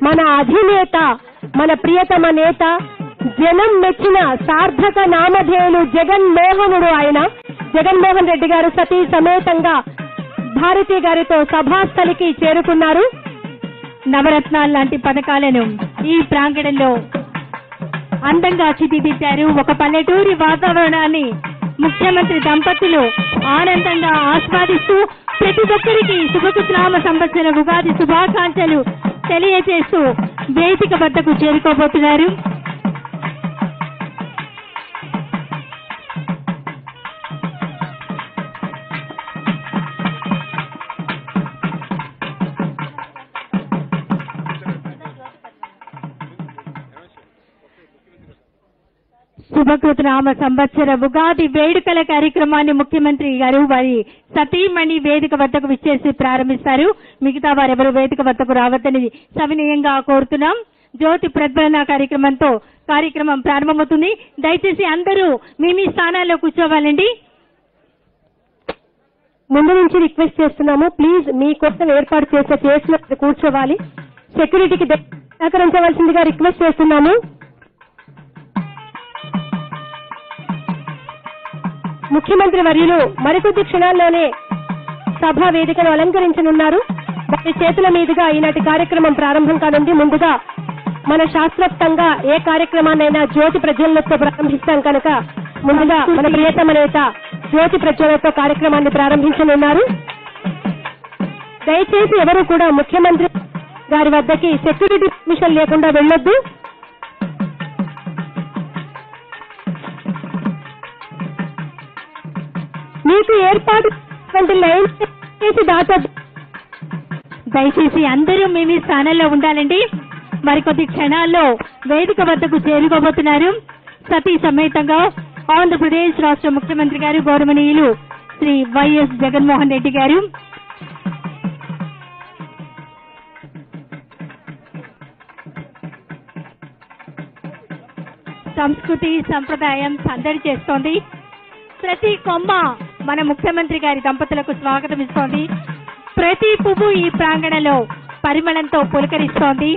మన అధినేత, మన ప్రియతమ నేత, జనం మెచ్చిన సార్థక నామధేయులు జగన్మోహనుడు. ఆయన జగన్మోహన్ రెడ్డి గారు సతీ సమేతంగా భారతి గారితో సభాస్థలికి చేరుకున్నారు. నవరత్నాలు లాంటి పథకాలను ఈ ప్రాంగణంలో అందంగా చిత్రీకరించారు. ఒక పల్లెటూరి వాతావరణాన్ని ముఖ్యమంత్రి దంపతులు ఆనందంగా ఆస్వాదిస్తూ ప్రతి ఒక్కరికి శుభకృతనామ సంవత్సర ఉగాది శుభాకాంక్షలు తెలియజేస్తూ వేదిక వద్దకు చేరుకోబోతున్నారు. శుభకృతనామ సంవత్సర ఉగాది వేడుకల కార్యక్రమాన్ని ముఖ్యమంత్రి గారు వారి సతీమణి వేదిక వద్దకు విచ్చేసి ప్రారంభిస్తారు. మిగతా వారెవరు వేదిక వద్దకు రావద్దని సవినయంగా కోరుతున్నాం. జ్యోతి ప్రజ్వలన కార్యక్రమంతో కార్యక్రమం ప్రారంభమవుతుంది. దయచేసి అందరూ మీ స్థానాల్లో కూర్చోవాలండి. ముందు నుంచి రిక్వెస్ట్ చేస్తున్నాము, ప్లీజ్ మీకోసం ఏర్పాటు చేసే చైర్స్లో కూర్చోవాలి. సెక్యూరిటీకి సహకరించవలసిందిగా రిక్వెస్ట్ చేస్తున్నాము. ముఖ్యమంత్రి వర్యులు మరికొద్ది క్షణాల్లోనే సభా వేదికను అలంకరించనున్నారు. వారి చేతుల మీదుగా ఈనాటి కార్యక్రమం ప్రారంభం కానుంది. ముందుగా మన శాస్త్రోక్తంగా ఏ కార్యక్రమాన్నైనా జ్యోతి ప్రజ్వలనతో ప్రారంభిస్తాం కనుక ముందుగా మన ప్రియతమ నేత జ్యోతి ప్రజ్వలనతో కార్యక్రమాన్ని ప్రారంభించనున్నారు. దయచేసి ఎవరు కూడా ముఖ్యమంత్రి గారి వద్దకి సెక్యూరిటీ పర్మిషన్ లేకుండా వెళ్లొద్దు. మీకు ఏర్పాటు లైన్ చేసి దాటొద్దు. దయచేసి అందరూ మీ స్థానంలో ఉండాలండి. మరికొద్ది క్షణాల్లో వేదిక వద్దకు చేరుకోబోతున్నారు. సతీ సమేతంగా ఆంధ్రప్రదేశ్ రాష్ట్ర ముఖ్యమంత్రి గారు గౌరవనీయులు శ్రీ వైఎస్ జగన్మోహన్ రెడ్డి గారు. సంస్కృతి సంప్రదాయం సందడి చేస్తోంది. ప్రతి కొమ్మ మన ముఖ్యమంత్రి గారి దంపతులకు స్వాగతం ఇస్తోంది. ప్రతి పువ్వు ఈ ప్రాంగణంలో పరిమళంతో పులకరిస్తోంది.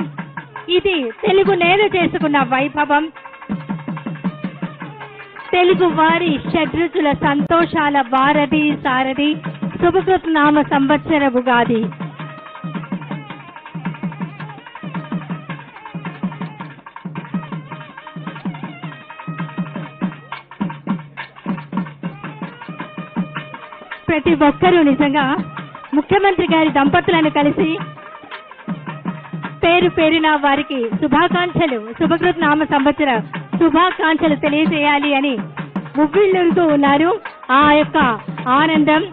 ఇది తెలుగు నేల చేసుకున్న వైభవం, తెలుగు వారి షడ్రుచుల సంతోషాల వారధి సారథి శుభకృతనామ సంవత్సర ఉగాది. ప్రతి ఒక్కరూ నిజంగా ముఖ్యమంత్రి గారి దంపతులను కలిసి పేరు పేరున వారికి శుభాకాంక్షలు, శుభకృతనామ సంవత్సర శుభాకాంక్షలు తెలియజేయాలి అని ఉవ్విళ్ళూరుతూ ఉన్నారు. ఆ యొక్క ఆనందం,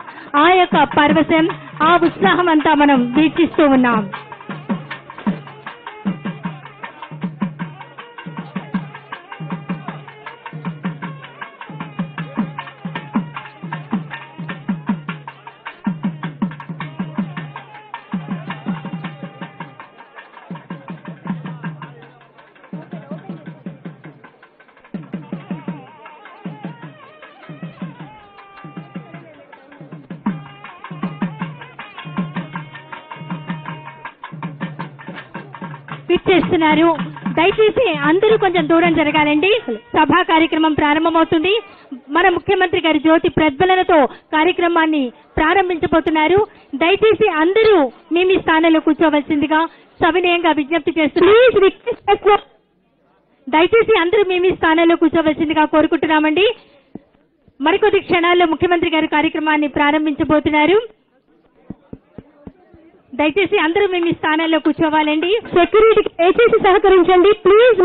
ఆ యొక్క పరవశం, ఆ ఉత్సాహం అంతా మనం వీక్షిస్తూ ఉన్నాం. చేస్తున్నారు. దయచేసి అందరూ కొంచెం దూరం జరగాలండి. సభా కార్యక్రమం ప్రారంభమవుతుంది. మన ముఖ్యమంత్రి గారి జ్యోతి ప్రజ్వలనతో కార్యక్రమాన్ని ప్రారంభించబోతున్నారు. దయచేసి అందరూ మీ స్థానంలో కూర్చోవలసిందిగా సవినయంగా విజ్ఞప్తి చేస్తున్నారు. దయచేసి అందరూ మీ స్థానంలో కూర్చోవలసిందిగా కోరుకుంటున్నామండి. మరికొద్ది క్షణాల్లో ముఖ్యమంత్రి గారి కార్యక్రమాన్ని ప్రారంభించబోతున్నారు. దయచేసి అందరూ మీ స్థానాల్లో కూర్చోవాలండి. సెక్యూరిటీకి దయచేసి సహకరించండి ప్లీజ్.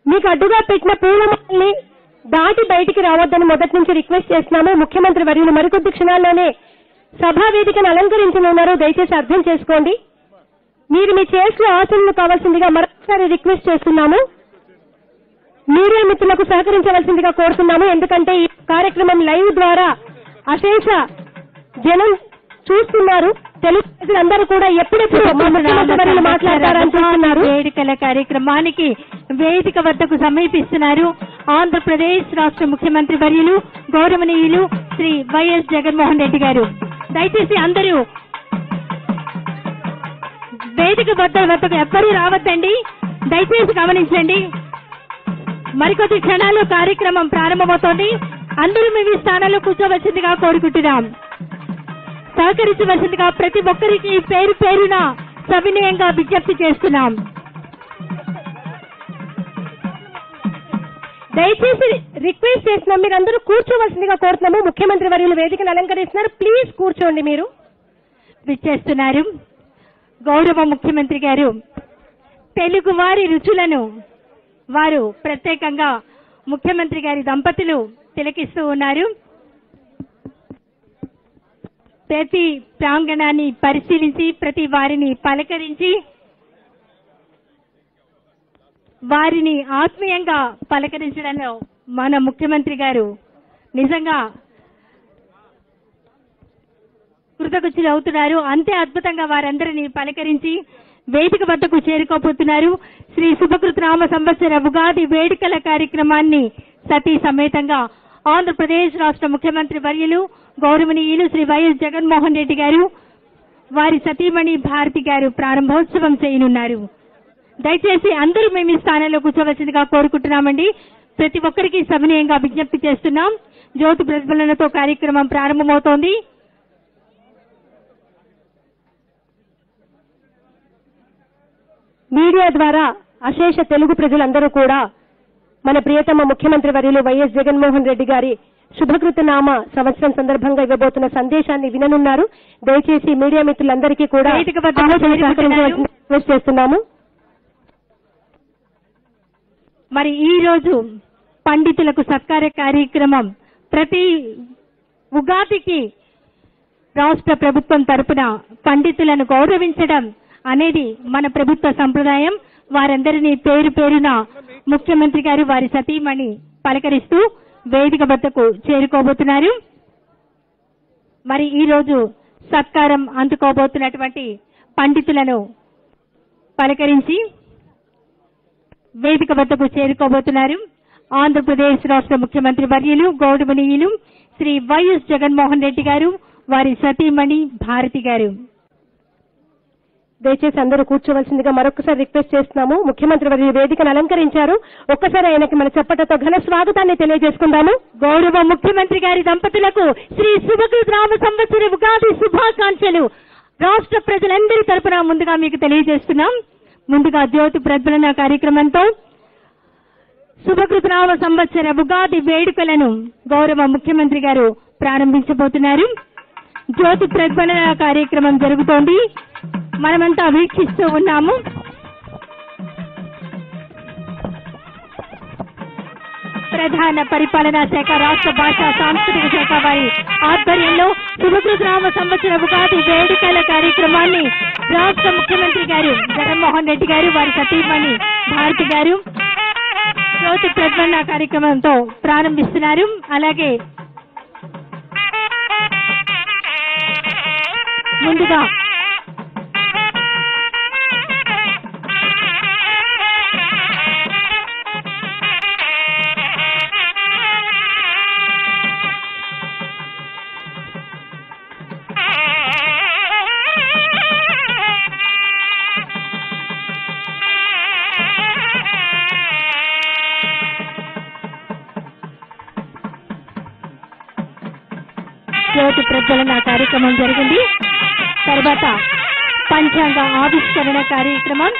మీకు అడ్డుగా పెట్టిన పూలమాలని దాటి బయటికి రావద్దని మొదటి నుంచి రిక్వెస్ట్ చేస్తున్నాము. ముఖ్యమంత్రి వర్యులు మరికొద్ది క్షణాల్లోనే సభా వేదికను అలంకరించనున్నారు. దయచేసి అర్థం చేసుకోండి. మీరు మీ చైర్స్ లో ఆసనలు కావాల్సిందిగా మరొకసారి రిక్వెస్ట్ చేస్తున్నాము. మీడియా మిత్రులకు సహకరించవలసిందిగా కోరుతున్నాము. ఎందుకంటే ఈ కార్యక్రమం లైవ్ ద్వారా అశేష జనం చూస్తున్నారు. తెలుగు ప్రజలందరూ కూడా ఎప్పుడెప్పుడు మాట్లాడతారని చూస్తున్నారు. వేడుకల కార్యక్రమానికి వేదిక వద్దకు సమీపిస్తున్నారు ఆంధ్రప్రదేశ్ రాష్ట్ర ముఖ్యమంత్రి వర్యులు గౌరవనీయులు శ్రీ వైఎస్ జగన్మోహన్ రెడ్డి గారు. దయచేసి అందరూ వేదిక వద్దకు ఎవ్వరూ రావద్దండి, దయచేసి గమనించండి. మరికొద్ది క్షణాలు కార్యక్రమం ప్రారంభమవుతోంది. అందరూ మీ స్థానాల్లో కూర్చోవలసిందిగా కోరుకుంటున్నాం. సహకరించవలసిందిగా ప్రతి ఒక్కరికి పేరు పేరున సవినయంగా విజ్ఞప్తి చేస్తున్నాం. దయచేసి రిక్వెస్ట్ చేస్తున్నాం, మీరు అందరూ కూర్చోవలసిందిగా కోరుతున్నాము. ముఖ్యమంత్రి వర్యులు వేదికను అలంకరిస్తున్నారు, ప్లీజ్ కూర్చోండి. మీరు విచ్చేస్తున్నారు. గౌరవ ముఖ్యమంత్రి గారు తెలుగు వారి రుచులను వారు ప్రత్యేకంగా ముఖ్యమంత్రి గారి దంపతులు తిలకిస్తూ ఉన్నారు. ప్రతి ప్రాంగణాన్ని పరిశీలించి ప్రతి వారిని పలకరించి వారిని ఆత్మీయంగా పలకరించడంలో మన ముఖ్యమంత్రి గారు నిజంగా కృతజ్ఞులు అవుతున్నారు. అంతే అద్భుతంగా వారందరినీ పలకరించి వేదిక వద్దకు చేరుకోబోతున్నారు. శ్రీ శుభకృతనామ సంవత్సర ఉగాది వేడుకల కార్యక్రమాన్ని సతీ సమేతంగా ఆంధ్రప్రదేశ్ రాష్ట్ర ముఖ్యమంత్రి వర్యులు గౌరవనీయులు శ్రీ వైఎస్ జగన్మోహన్ రెడ్డి గారు వారి సతీమణి భారతి గారు ప్రారంభోత్సవం చేయనున్నారు. దయచేసి అందరూ మేము ఈ స్థానంలో కూర్చోవలసిందిగా కోరుకుంటున్నామండి. ప్రతి ఒక్కరికి సవినయంగా విజ్ఞప్తి చేస్తున్నాం. జ్యోతి ప్రజ్వలనతో కార్యక్రమం ప్రారంభమవుతోంది. మీడియా ద్వారా అశేష తెలుగు ప్రజలందరూ కూడా మన ప్రియతమ ముఖ్యమంత్రి వర్యులు వైఎస్ జగన్మోహన్ రెడ్డి గారి శుభకృతనామ సంవత్సరం సందర్భంగా ఇవ్వబోతున్న సందేశాన్ని విననున్నారు. దయచేసి మీడియా మిత్రులందరికీ కూడా రిక్వెస్ట్ చేస్తున్నాము. మరి ఈ రోజు పండితులకు సత్కార కార్యక్రమం ప్రతి ఉగాదికి రాష్ట్ర ప్రభుత్వం తరపున పండితులను గౌరవించడం అనేది మన ప్రభుత్వ సంప్రదాయం. వారందరినీ పేరు పేరున ముఖ్యమంత్రి గారు వారి సతీమణి పలకరిస్తూ వేదిక వద్దకు చేరుకోబోతున్నారు. మరి ఈ రోజు సత్కారం అందుకోబోతున్నటువంటి పండితులను పలకరించి వేదిక వద్దకు చేరుకోబోతున్నారు ఆంధ్రప్రదేశ్ రాష్ట్ర ముఖ్యమంత్రి వర్యులు గౌరవనీయులు శ్రీ వైఎస్ జగన్మోహన్ రెడ్డి గారు వారి సతీమణి భారతి గారు. దయచేసి అందరూ కూర్చోవలసిందిగా మరొకసారి రిక్వెస్ట్ చేస్తున్నాము. ముఖ్యమంత్రి వర్యులు వేదికను అలంకరించారు. ఒక్కసారి ఆయనకి మన చప్పటతో ఘన స్వాగతాన్ని తెలియజేసుకుందాము. గౌరవ ముఖ్యమంత్రి గారి దంపతులకు శ్రీ శుభకృతనామ సంవత్సర ఉగాది శుభాకాంక్షలు రాష్ట్ర ప్రజలందరి తరపున ముందుగా మీకు తెలియజేస్తున్నాం. ముందుగా జ్యోతి ప్రజ్వలన కార్యక్రమంతో శుభకృతనామ సంవత్సర ఉగాది వేడుకలను గౌరవ ముఖ్యమంత్రి గారు ప్రారంభించబోతున్నారు. జ్యోతి ప్రజ్వలన కార్యక్రమం జరుగుతోంది. మనమంతా వీక్షిస్తూ ఉన్నాము. ప్రధాన పరిపాలనా శాఖ రాష్ట్ర భాషా సాంస్కృతిక శాఖ వారి ఆధ్వర్యంలో శుభకృతనామ సంవత్సర ఉగాది వేడుకల కార్యక్రమాన్ని రాష్ట్ర ముఖ్యమంత్రి గారు జగన్మోహన్ రెడ్డి గారు వారి సతీమణి భారతి గారు జ్యోతి ప్రజ్వలన కార్యక్రమంతో ప్రారంభిస్తున్నారు. అలాగే ముందుగా జ్యోతి ప్రజ్వలన కార్యక్రమం జరిగింది. తర్వాత పంచాంగ ఆవిష్కరణ కార్యక్రమం,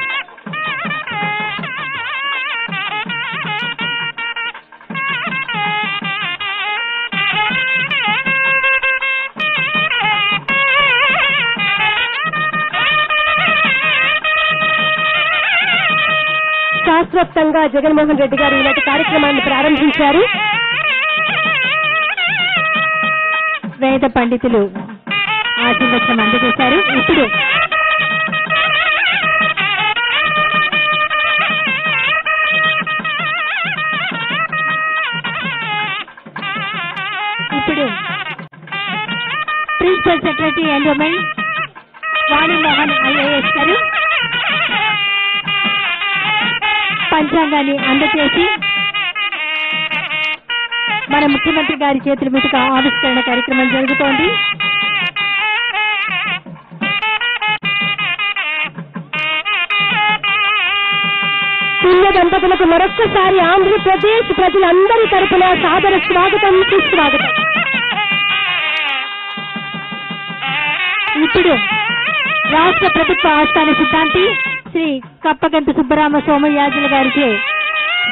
శాస్త్రోక్తంగా జగన్మోహన్ రెడ్డి గారు ఈనాటి కార్యక్రమాన్ని ప్రారంభించారు. వేద పండితులు ఆశీర్వచనం అందజేశారు. ఇప్పుడు principal secretary endowment Vani Mohan IAS గారు పంచాంగాన్ని అందజేసి మన ముఖ్యమంత్రి గారి చేతుల మీదుగా ఆవిష్కరణ కార్యక్రమం జరుగుతోంది. పుణ్య దంపతులకు మరొక్కసారి ఆంధ్రప్రదేశ్ ప్రజలందరి తరపున సాదర స్వాగతం, సుస్వాగతం. ఇప్పుడు రాష్ట్ర ప్రభుత్వ ఆస్థాన సిద్ధాంతి శ్రీ కప్పగంతు సుబ్బరామ సోమయాజుల గారికి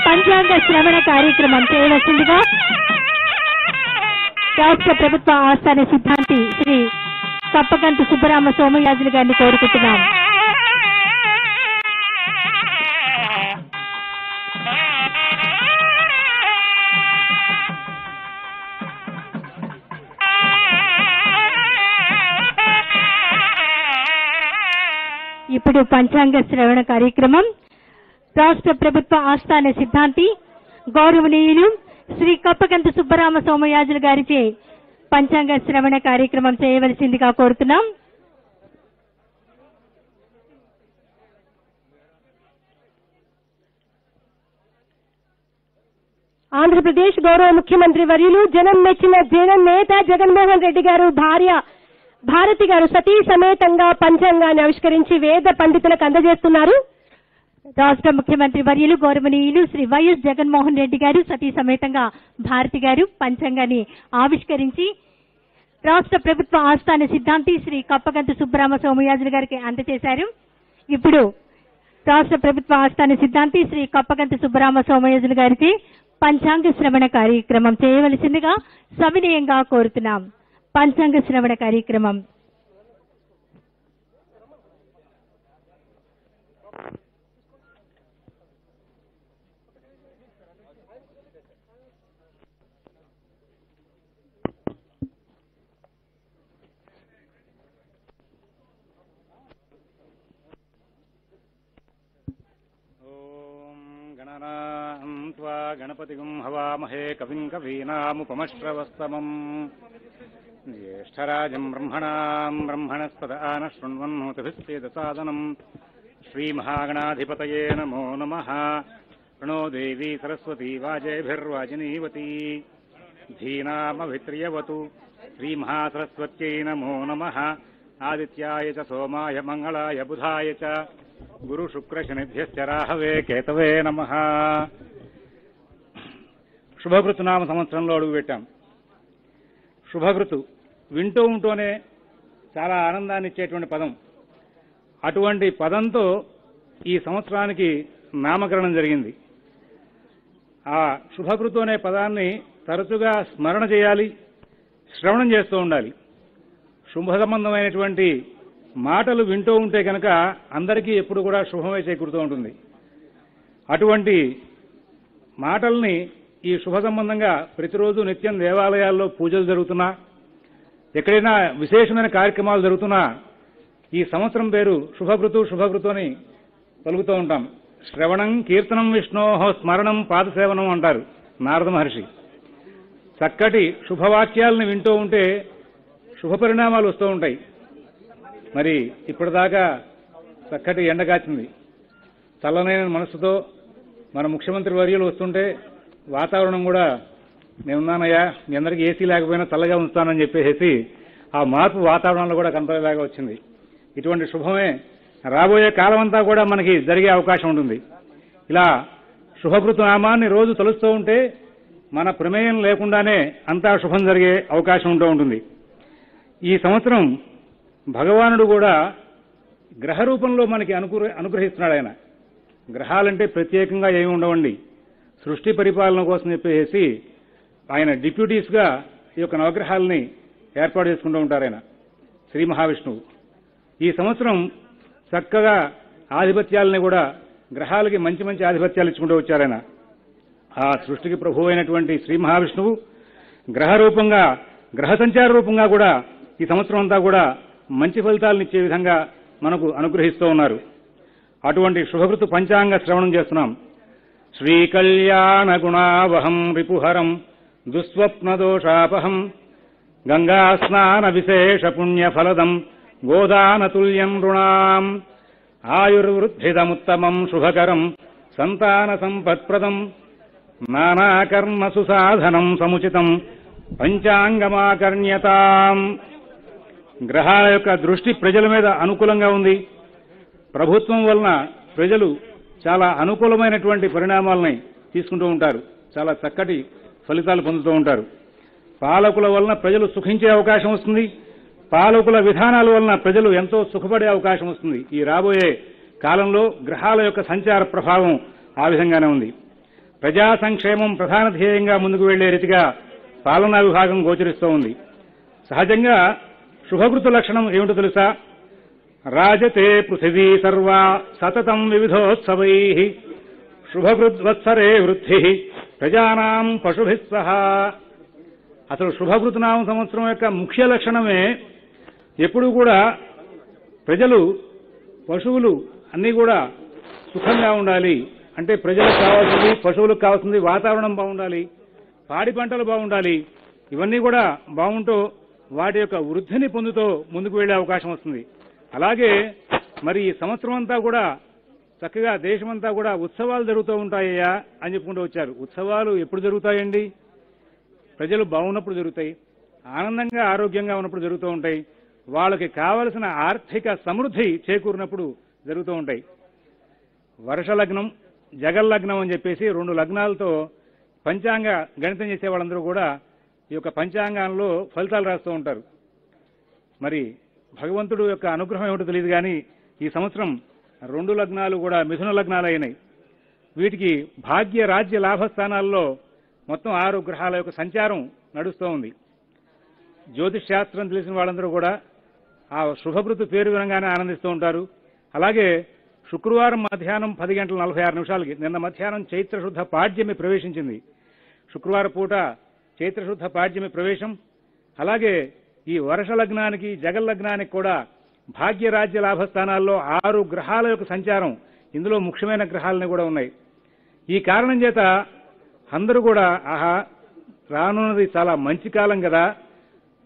పంచాంగ శ్రవణ కార్యక్రమం చేయవలసిందిగా రాష్ట్ర ప్రభుత్వ ఆస్థాన సిద్ధాంతి శ్రీ కప్పగంతు సుబ్బరామ సోమయాజుల గారిని కోరుకుంటున్నాం. ఇప్పుడు పంచాంగ శ్రవణ కార్యక్రమం రాష్ట్ర ప్రభుత్వ ఆస్థాన సిద్ధాంతి గౌరవనీయులు శ్రీ కప్పగంతు సుబ్బరామ సోమయాజుల గారిచే పంచాంగ శ్రవణ కార్యక్రమం చేయవలసిందిగా కోరుతున్నాం. ఆంధ్రప్రదేశ్ గౌరవ ముఖ్యమంత్రి వర్యులు జనం మెచ్చిన జనం నేత జగన్మోహన్ రెడ్డి గారు భార్య భారతి గారు సతీ సమేతంగా పంచాంగాన్ని ఆవిష్కరించి వేద పండితులకు అందజేస్తున్నారు. రాష్ట్ర ముఖ్యమంత్రి వర్యులు గౌరవనీయులు శ్రీ వైఎస్ జగన్మోహన్ రెడ్డి గారు సతీ సమేతంగా భారతి గారు పంచాంగాన్ని ఆవిష్కరించి రాష్ట్ర ప్రభుత్వ ఆస్థాన సిద్ధాంతి శ్రీ కప్పగంతు సుబ్బరామ సోమయాజుల గారికి అందజేశారు. ఇప్పుడు రాష్ట్ర ప్రభుత్వ ఆస్థాన సిద్ధాంతి శ్రీ కప్పగంతు సుబ్బరామ సోమయాజుల గారికి పంచాంగ శ్రవణ కార్యక్రమం చేయవలసిందిగా సవినయంగా కోరుతున్నాం. పంచాంగ శ్రవణ కార్యక్రమం. గణపతిం హవామహే కవిం కవీనాముపమశ్రవస్తమం జ్యేష్ఠరాజం బ్రహ్మణాం బ్రహ్మణస్పద ఆన శృణ్వన్నోతిభిశ్చేదసాదనం శ్రీమహాగణాధిపతయే నమో నమః. ప్రణో దేవీ సరస్వతీ వాజేభిర్వాజినీవతీ ధీనామభిత్రియవతు శ్రీమహాసరస్వత్యై నమో నమః. ఆదిత్యాయ చ సోమాయ మంగళాయ బుధాయ చ గురు శుక్ర శనిభ్యశ్చ రాహవే కేతవే నమః. శుభకృతునామ సంవత్సరంలో అడుగుపెట్టాం. శుభకృతు వింటూ ఉంటూనే చాలా ఆనందాన్ని ఇచ్చేటువంటి పదం. అటువంటి పదంతో ఈ సంవత్సరానికి నామకరణం జరిగింది. ఆ శుభకృతు అనే పదాన్ని తరచుగా స్మరణ చేయాలి, శ్రవణం చేస్తూ ఉండాలి. శుభ సంబంధమైనటువంటి మాటలు వింటూ ఉంటే కనుక అందరికీ ఎప్పుడు కూడా శుభమే చేకూరుతూ ఉంటుంది. అటువంటి మాటల్ని ఈ శుభ సంబంధంగా ప్రతిరోజు నిత్యం దేవాలయాల్లో పూజలు జరుగుతున్నా, ఎక్కడైనా విశేషమైన కార్యక్రమాలు జరుగుతున్నా ఈ సంవత్సరం పేరు శుభకృతు అని పలుకుతూ ఉంటాం. శ్రవణం కీర్తనం విష్ణోహో స్మరణం పాదసేవనం అంటారు నారద మహర్షి. చక్కటి శుభవాక్యాలను వింటూ ఉంటే శుభ పరిణామాలు వస్తూ ఉంటాయి. మరి ఇప్పటిదాకా చక్కటి ఎండ కాచింది. చల్లనైన మనసుతో మన ముఖ్యమంత్రి వర్యులు వస్తుంటే వాతావరణం కూడా నేనున్నానయ్యా, మీ అందరికీ ఏసీ లేకపోయినా చల్లగా ఉంచుతానని చెప్పేసి ఆ మార్పు వాతావరణంలో కూడా కనపడేలాగా వచ్చింది. ఇటువంటి శుభమే రాబోయే కాలం అంతా కూడా మనకి జరిగే అవకాశం ఉంటుంది. ఇలా శుభకృత నామాన్ని రోజు తలుస్తూ ఉంటే మన ప్రమేయం లేకుండానే అంతా శుభం జరిగే అవకాశం ఉంటూ ఉంటుంది. ఈ సంవత్సరం భగవానుడు కూడా గ్రహ రూపంలో మనకి అనుగ్రహిస్తున్నాడు. ఆయన గ్రహాలంటే ప్రత్యేకంగా ఏమి ఉండవండి, సృష్టి పరిపాలన కోసం చెప్పేసి ఆయన డిప్యూటీస్ గా ఈ యొక్క నవగ్రహాలని ఏర్పాటు చేసుకుంటూ ఉంటారు. ఆయన శ్రీ మహావిష్ణువు ఈ సంవత్సరం చక్కగా ఆధిపత్యాలని కూడా గ్రహాలకి మంచి మంచి ఆధిపత్యాలు ఇచ్చుకుంటూ వచ్చారాయన. ఆ సృష్టికి ప్రభువు అయినటువంటి శ్రీ మహావిష్ణువు గ్రహ రూపంగా, గ్రహ సంచార రూపంగా కూడా ఈ సంవత్సరం అంతా కూడా మంచి ఫలితాలను ఇచ్చే విధంగా మనకు అనుగ్రహిస్తూ ఉన్నారు. అటువంటి శుభకృతు పంచాంగ శ్రవణం చేస్తున్నాం. శ్రీకళ్యాణ గుణావహం రిపుహరం దుస్వప్నదోషాపహం గంగాస్నాన విశేష పుణ్యఫలదం గోదానతుల్యం నృణాం ఆయుర్వృద్ధిదముత్తమం శుభకరం సంతాన సంపత్ప్రదం నానాకర్మ సుసాధనం సముచితం పంచాంగమాకర్ణ్యతాం. గ్రహాల యొక్క దృష్టి ప్రజల మీద అనుకూలంగా ఉంది. ప్రభుత్వం వలన ప్రజలు చాలా అనుకూలమైనటువంటి పరిణామాలని తీసుకుంటూ ఉంటారు. చాలా చక్కటి ఫలితాలు పొందుతూ ఉంటారు. పాలకుల వలన ప్రజలు సుఖించే అవకాశం వస్తుంది. పాలకుల విధానాల వలన ప్రజలు ఎంతో సుఖపడే అవకాశం వస్తుంది. ఈ రాబోయే కాలంలో గ్రహాల యొక్క సంచార ప్రభావం ఆ విధంగానే ఉంది. ప్రజా సంక్షేమం ప్రధాన ధ్యేయంగా ముందుకు వెళ్లే రీతిగా పాలనా విభాగం గోచరిస్తూ ఉంది. సహజంగా శుభకృతు లక్షణం ఏమిటో తెలుసా? రాజతే పృథివీ సర్వా సతతం వివిధోత్సవైః శుభకృద్వత్సరే వృద్ధి ప్రజానాం పశుభిః సహా. అసలు శుభకృతునామ సంవత్సరం యొక్క ముఖ్య లక్షణమే ఎప్పుడూ కూడా ప్రజలు, పశువులు అన్నీ కూడా సుఖంగా ఉండాలి. అంటే ప్రజలకు కావాల్సింది, పశువులకు కావాల్సింది వాతావరణం బాగుండాలి, పాడి పంటలు బాగుండాలి. ఇవన్నీ కూడా బాగుంటూ వాటి యొక్క వృద్ధిని పొందుతూ ముందుకు వెళ్లే అవకాశం వస్తుంది. అలాగే మరి ఈ సంవత్సరం అంతా కూడా చక్కగా దేశమంతా కూడా ఉత్సవాలు జరుగుతూ ఉంటాయ్యా అని చెప్పుకుంటూ వచ్చారు. ఉత్సవాలు ఎప్పుడు జరుగుతాయండి? ప్రజలు బాగున్నప్పుడు జరుగుతాయి, ఆనందంగా ఆరోగ్యంగా ఉన్నప్పుడు జరుగుతూ ఉంటాయి, వాళ్ళకి కావలసిన ఆర్థిక సమృద్ధి చేకూరినప్పుడు జరుగుతూ ఉంటాయి. వర్ష లగ్నం, జగల్లగ్నం అని చెప్పేసి 2 లగ్నాలతో పంచాంగ గణితం చేసే వాళ్ళందరూ కూడా ఈ యొక్క పంచాంగాల్లో ఫలితాలు రాస్తూ ఉంటారు. మరి భగవంతుడు యొక్క అనుగ్రహం ఏమిటో తెలియదు కానీ ఈ సంవత్సరం 2 లగ్నాలు కూడా మిథున లగ్నాలు అయినాయి. వీటికి భాగ్య, రాజ్య, లాభస్థానాల్లో మొత్తం 6 గ్రహాల యొక్క సంచారం నడుస్తూ ఉంది. జ్యోతిష్ శాస్త్రం తెలిసిన వాళ్ళందరూ కూడా ఆ శుభకృతు పేరు వినంగానే ఆనందిస్తూ ఉంటారు. అలాగే శుక్రవారం మధ్యాహ్నం 10:46 నిన్న మధ్యాహ్నం చైత్రశుద్ధ పాడ్యమి ప్రవేశించింది. శుక్రవారం పూట చైత్రశుద్ధ పాడ్యమి ప్రవేశం. అలాగే ఈ వర్ష లగ్నానికి, జగల్లగ్నానికి కూడా భాగ్య, రాజ్య, లాభస్థానాల్లో 6 గ్రహాల యొక్క సంచారం, ఇందులో ముఖ్యమైన గ్రహాలని కూడా ఉన్నాయి. ఈ కారణం చేత అందరూ కూడా ఆహా రానున్నది చాలా మంచి కాలం కదా,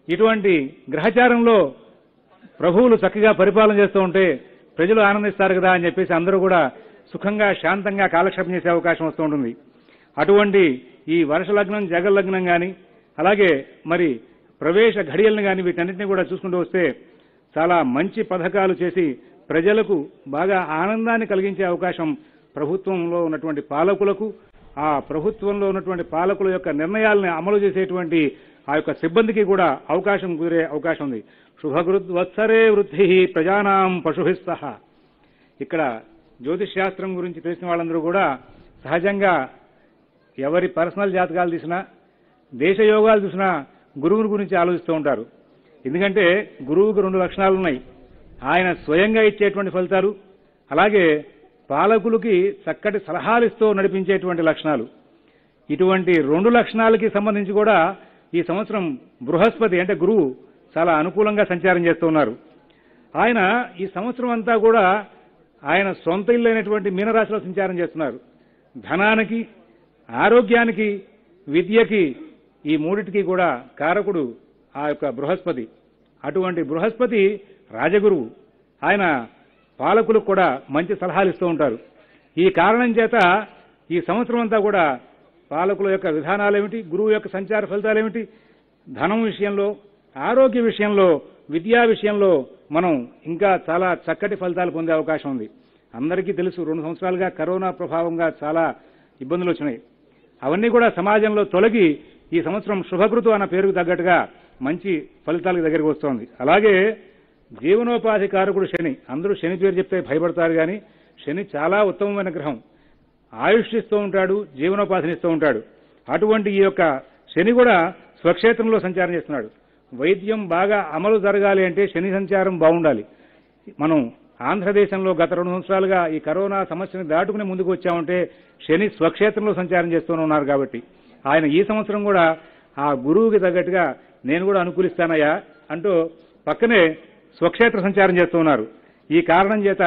ఇటువంటి గ్రహచారంలో ప్రభువులు చక్కగా పరిపాలన చేస్తూ ఉంటే ప్రజలు ఆనందిస్తారు కదా అని చెప్పేసి అందరూ కూడా సుఖంగా, శాంతంగా కాలక్షేపం చేసే అవకాశం వస్తూ ఉంటుంది. అటువంటి ఈ వర్ష లగ్నం, జగల్లగ్నం కానీ, అలాగే మరి ప్రవేశ ఘడియలను కానీ వీటన్నిటిని కూడా చూసుకుంటూ వస్తే చాలా మంచి పథకాలు చేసి ప్రజలకు బాగా ఆనందాన్ని కలిగించే అవకాశం ప్రభుత్వంలో ఉన్నటువంటి పాలకులకు, ఆ ప్రభుత్వంలో ఉన్నటువంటి పాలకుల యొక్క నిర్ణయాలను అమలు చేసేటువంటి ఆ యొక్క సిబ్బందికి కూడా అవకాశం కుదిరే అవకాశం ఉంది. శుభకృద్వత్సరే వృద్ధి ప్రజానాం పశుభిః సహా. ఇక్కడ జ్యోతిష్ శాస్త్రం గురించి తెలిసిన వాళ్ళందరూ కూడా సహజంగా ఎవరి పర్సనల్ జాతకాలు తీసినా, దేశ యోగాలు చూసినా గురువుని గురించి ఆలోచిస్తూ ఉంటారు. ఎందుకంటే గురువుకు 2 లక్షణాలు ఉన్నాయి. ఆయన స్వయంగా ఇచ్చేటువంటి ఫలితాలు, అలాగే పాలకులకి చక్కటి సలహాలు ఇస్తూ నడిపించేటువంటి లక్షణాలు. ఇటువంటి 2 లక్షణాలకి సంబంధించి కూడా ఈ సంవత్సరం బృహస్పతి అంటే గురువు చాలా అనుకూలంగా సంచారం చేస్తూ ఉన్నారు. ఆయన ఈ సంవత్సరం అంతా కూడా ఆయన సొంత ఇల్లు అయినటువంటి మీనరాశిలో సంచారం చేస్తున్నారు. ధనానికి, ఆరోగ్యానికి, విద్యకి, ఈ మూడిటికి కూడా కారకుడు ఆ యొక్క బృహస్పతి. అటువంటి బృహస్పతి రాజగురువు. ఆయన పాలకులకు కూడా మంచి సలహాలు ఇస్తూ ఉంటారు. ఈ కారణం చేత ఈ సంవత్సరం అంతా కూడా పాలకుల యొక్క విధానాలేమిటి, గురువు యొక్క సంచార ఫలితాలేమిటి, ధనం విషయంలో, ఆరోగ్య విషయంలో, విద్యా విషయంలో మనం ఇంకా చాలా చక్కటి ఫలితాలు పొందే అవకాశం ఉంది. అందరికీ తెలుసు 2 సంవత్సరాలుగా కరోనా ప్రభావంగా చాలా ఇబ్బందులు వచ్చినాయి. అవన్నీ కూడా సమాజంలో తొలగి ఈ సంవత్సరం శుభకృతు అన్న పేరుకు తగ్గట్టుగా మంచి ఫలితాలకు దగ్గరికి వస్తోంది. అలాగే జీవనోపాధి కారకుడు శని. అందరూ శని పేరు చెప్తే భయపడతారు కానీ శని చాలా ఉత్తమమైన గ్రహం. ఆయుష్ ఇస్తూ ఉంటాడు, జీవనోపాధిని ఇస్తూ ఉంటాడు. అటువంటి ఈ యొక్క శని కూడా స్వక్షేత్రంలో సంచారం చేస్తున్నాడు. వైద్యం బాగా అమలు జరగాలి అంటే శని సంచారం బాగుండాలి. మనం ఆంధ్రదేశంలో గత 2 సంవత్సరాలుగా ఈ కరోనా సమస్యను దాటుకుని ముందుకు వచ్చామంటే శని స్వక్షేత్రంలో సంచారం చేస్తూనే ఉన్నారు. కాబట్టి ఆయన ఈ సంవత్సరం కూడా ఆ గురువుకి తగ్గట్టుగా నేను కూడా అనుకూలిస్తానయ్యా అంటూ పక్కనే స్వక్షేత్ర సంచారం చేస్తూ ఉన్నారు. ఈ కారణం చేత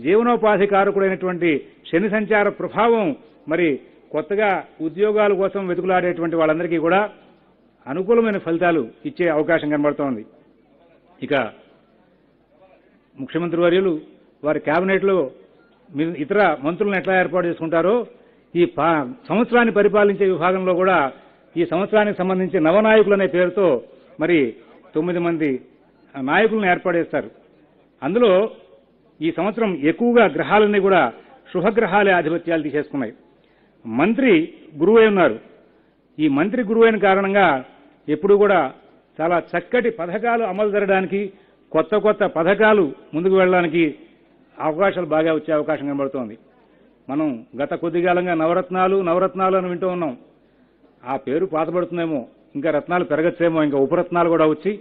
జీవనోపాధి కారకుడైనటువంటి శని సంచార ప్రభావం మరి కొత్తగా ఉద్యోగాల కోసం వెతుకులాడేటువంటి వాళ్ళందరికీ కూడా అనుకూలమైన ఫలితాలు ఇచ్చే అవకాశం కనబడుతోంది. ఇక ముఖ్యమంత్రి వర్యులు వారి కేబినెట్లో ఇతర మంత్రులను ఎట్లా ఏర్పాటు చేసుకుంటారో ఈ సంవత్సరాన్ని పరిపాలించే విభాగంలో కూడా ఈ సంవత్సరానికి సంబంధించి నవనాయకులనే పేరుతో మరి 9 మంది నాయకులను ఏర్పాటు చేస్తారు. అందులో ఈ సంవత్సరం ఎక్కువగా గ్రహాలన్నీ కూడా శుభగ్రహాలే ఆధిపత్యాలు తీసేసుకున్నాయి. మంత్రి గురువై ఉన్నారు. ఈ మంత్రి గురువైన కారణంగా ఎప్పుడు కూడా చాలా చక్కటి పథకాలు అమలు జరగడానికి, కొత్త కొత్త పథకాలు ముందుకు వెళ్ళడానికి అవకాశాలు బాగా వచ్చే అవకాశం కనబడుతోంది. మనం గత కొద్ది కాలంగా నవరత్నాలు అని వింటూ ఉన్నాం. ఆ పేరు పాతబడుతుందేమో, ఇంకా రత్నాలు పెరగచ్చేమో, ఇంకా ఉపరత్నాలు కూడా వచ్చి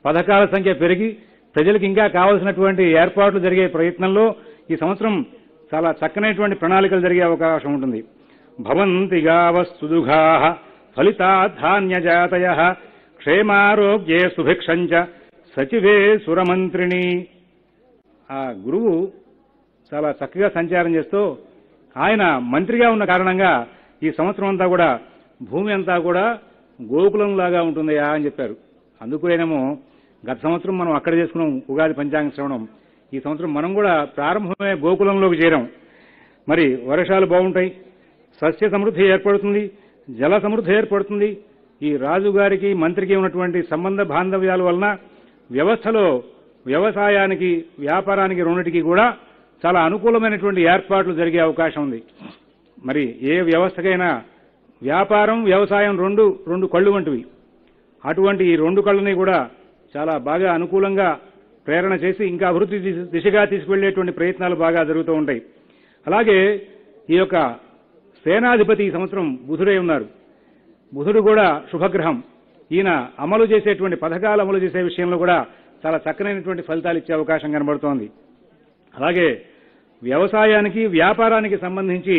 పథకాల సంఖ్య పెరిగి ప్రజలకు ఇంకా కావాల్సినటువంటి ఏర్పాట్లు జరిగే ప్రయత్నంలో ఈ సంవత్సరం చాలా చక్కనైనటువంటి ప్రణాళికలు జరిగే అవకాశం ఉంటుంది. భవంతి గావస్తుదుఘాః ఫలితా ధాన్యజాతయః క్షేమారోగ్యే సుభిక్షంచ సచివే సురమంత్రిణి. ఆ గురువు చాలా చక్కగా సంచారం చేస్తూ ఆయన మంత్రిగా ఉన్న కారణంగా ఈ సంవత్సరం అంతా కూడా భూమి అంతా కూడా గోకులంలాగా ఉంటుందయా అని చెప్పారు. అందుకేనేమో గత సంవత్సరం మనం అక్కడ చేసుకున్నాం ఉగాది పంచాంగ శ్రవణం. ఈ సంవత్సరం మనం కూడా ప్రారంభమే గోకులంలోకి చేరాం. మరి వర్షాలు బాగుంటాయి, సస్య సమృద్ధి ఏర్పడుతుంది, జల సమృద్ధి ఏర్పడుతుంది. ఈ రాజుగారికి మంత్రికి ఉన్నటువంటి సంబంధ బాంధవ్యాల వలన వ్యవస్థలో వ్యవసాయానికి వ్యాపారానికి రెండింటికి కూడా చాలా అనుకూలమైనటువంటి ఏర్పాట్లు జరిగే అవకాశం ఉంది. మరి ఏ వ్యవస్థకైనా వ్యాపారం వ్యవసాయం రెండు కళ్ళు వంటివి. అటువంటి ఈ రెండు కళ్ళని కూడా చాలా బాగా అనుకూలంగా ప్రేరణ చేసి ఇంకా అభివృద్ధి దిశగా తీసుకువెళ్లేటువంటి ప్రయత్నాలు బాగా జరుగుతూ ఉంటాయి. అలాగే ఈ యొక్క సేనాధిపతి ఈ సంవత్సరం బుధుడై ఉన్నారు. బుధుడు కూడా శుభగ్రహం. ఈయన అమలు చేసేటువంటి పథకాలు అమలు చేసే విషయంలో కూడా చాలా చక్కనైనటువంటి ఫలితాలు ఇచ్చే అవకాశం కనబడుతోంది. అలాగే వ్యవసాయానికి వ్యాపారానికి సంబంధించి